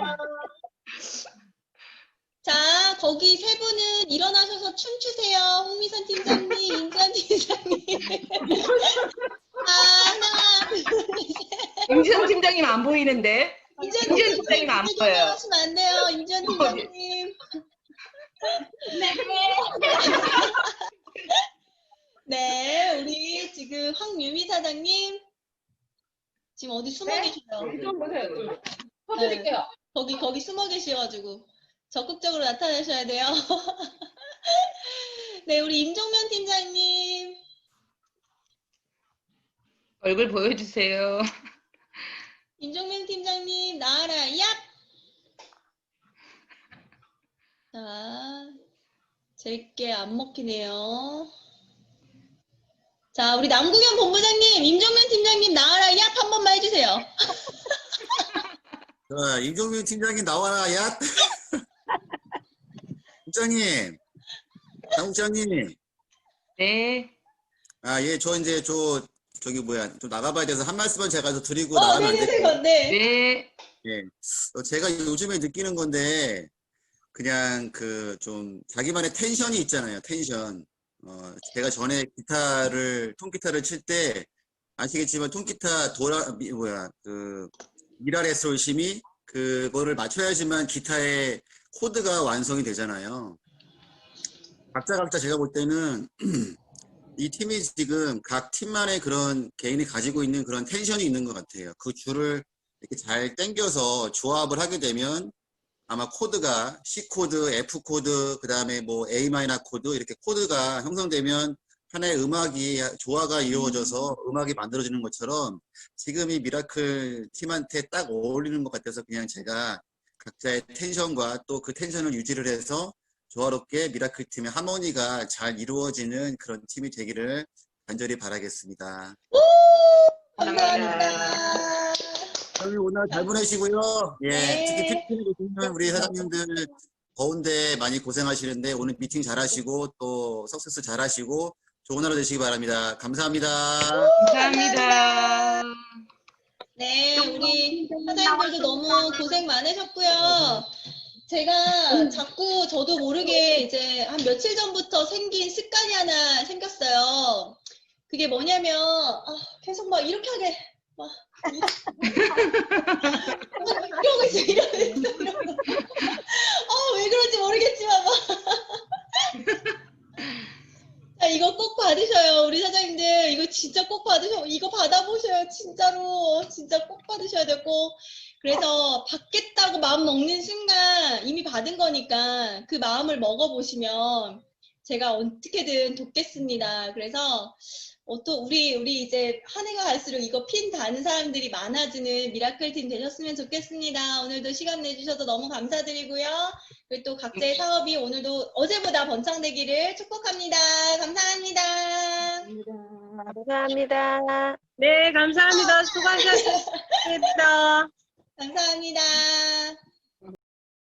자, 거기 세 분은 일어나셔서 춤추세요. 홍미선 팀장님, 임지연 팀장님. 하나, 둘, 셋. 임지현 팀장님 안 보이는데? 임지연 팀장님 안 보여요. 하시면 안 돼요, 임지연 팀장님. 네, 우리 지금 황유미 사장님. 지금 어디 숨어 계셔요? 좀 보세요. 네. 거기 숨어 계셔가지고 적극적으로 나타나셔야 돼요. 네, 우리 임종면 팀장님. 얼굴 보여주세요. 임종면 팀장님, 나와라, 얍! 자, 제게 안 먹히네요. 자, 우리 남궁현 본부장님, 임종면 팀장님, 나와라, 얍! 한 번만 해주세요. 자, 임종민 팀장님 나와라, 야! 국장님, 장국장님. 네. 예, 저기 뭐야, 좀 나가봐야 돼서 한 말씀만 제가 더 드리고 나가면 안 네네네, 될까요? 네. 네. 예. 제가 요즘에 느끼는 건데, 그냥 좀 자기만의 텐션이 있잖아요, 텐션. 제가 전에 통기타를 칠 때, 아시겠지만, 통기타 미라레솔심이 그거를 맞춰야지만 기타의 코드가 완성이 되잖아요. 각자 제가 볼 때는 이 팀이 지금 각 팀만의 그런 개인이 가지고 있는 그런 텐션이 있는 것 같아요. 그 줄을 이렇게 잘 당겨서 조합을 하게 되면 아마 코드가 C 코드, F 코드, 그 다음에 뭐 A 마이너 코드 이렇게 코드가 형성되면 하나의 조화가 이루어져서 음악이 만들어지는 것처럼 지금 이 미라클 팀한테 딱 어울리는 것 같아서 그냥 제가 각자의 텐션과 또 그 텐션을 유지를 해서 조화롭게 미라클 팀의 하모니가 잘 이루어지는 그런 팀이 되기를 간절히 바라겠습니다. 감사합니다. 여러분 오늘 잘 보내시고요. 예, 네. 특히 피피를 보시는 우리 사장님들 더운데 많이 고생하시는데 오늘 미팅 잘하시고 또 석세스 잘하시고 좋은 하루 되시기 바랍니다. 감사합니다. 감사합니다. 네, 우리 사장님들도 너무 고생 많으셨고요. 제가 자꾸 저도 모르게 이제 한 며칠 전부터 생긴 습관이 하나 생겼어요. 그게 뭐냐면 계속 막 이렇게 하게 막 이러고 있어, 이러고 있어. 왜 그런지 모르겠지만 막. 자, 이거 꼭 받으셔요. 우리 사장님들 이거 진짜 꼭 이거 받아보셔요. 진짜로 진짜 꼭 받으셔야 되고. 그래서 받겠다고 마음 먹는 순간 이미 받은 거니까 그 마음을 먹어보시면 제가 어떻게든 돕겠습니다. 그래서 또 우리 이제 한 해가 갈수록 이거 핀 다는 사람들이 많아지는 미라클 팀 되셨으면 좋겠습니다. 오늘도 시간 내주셔서 너무 감사드리고요. 그리고 또 각자의 사업이 오늘도 어제보다 번창되기를 축복합니다. 감사합니다. 감사합니다. 네, 감사합니다. 수고하셨습니다. 감사합니다.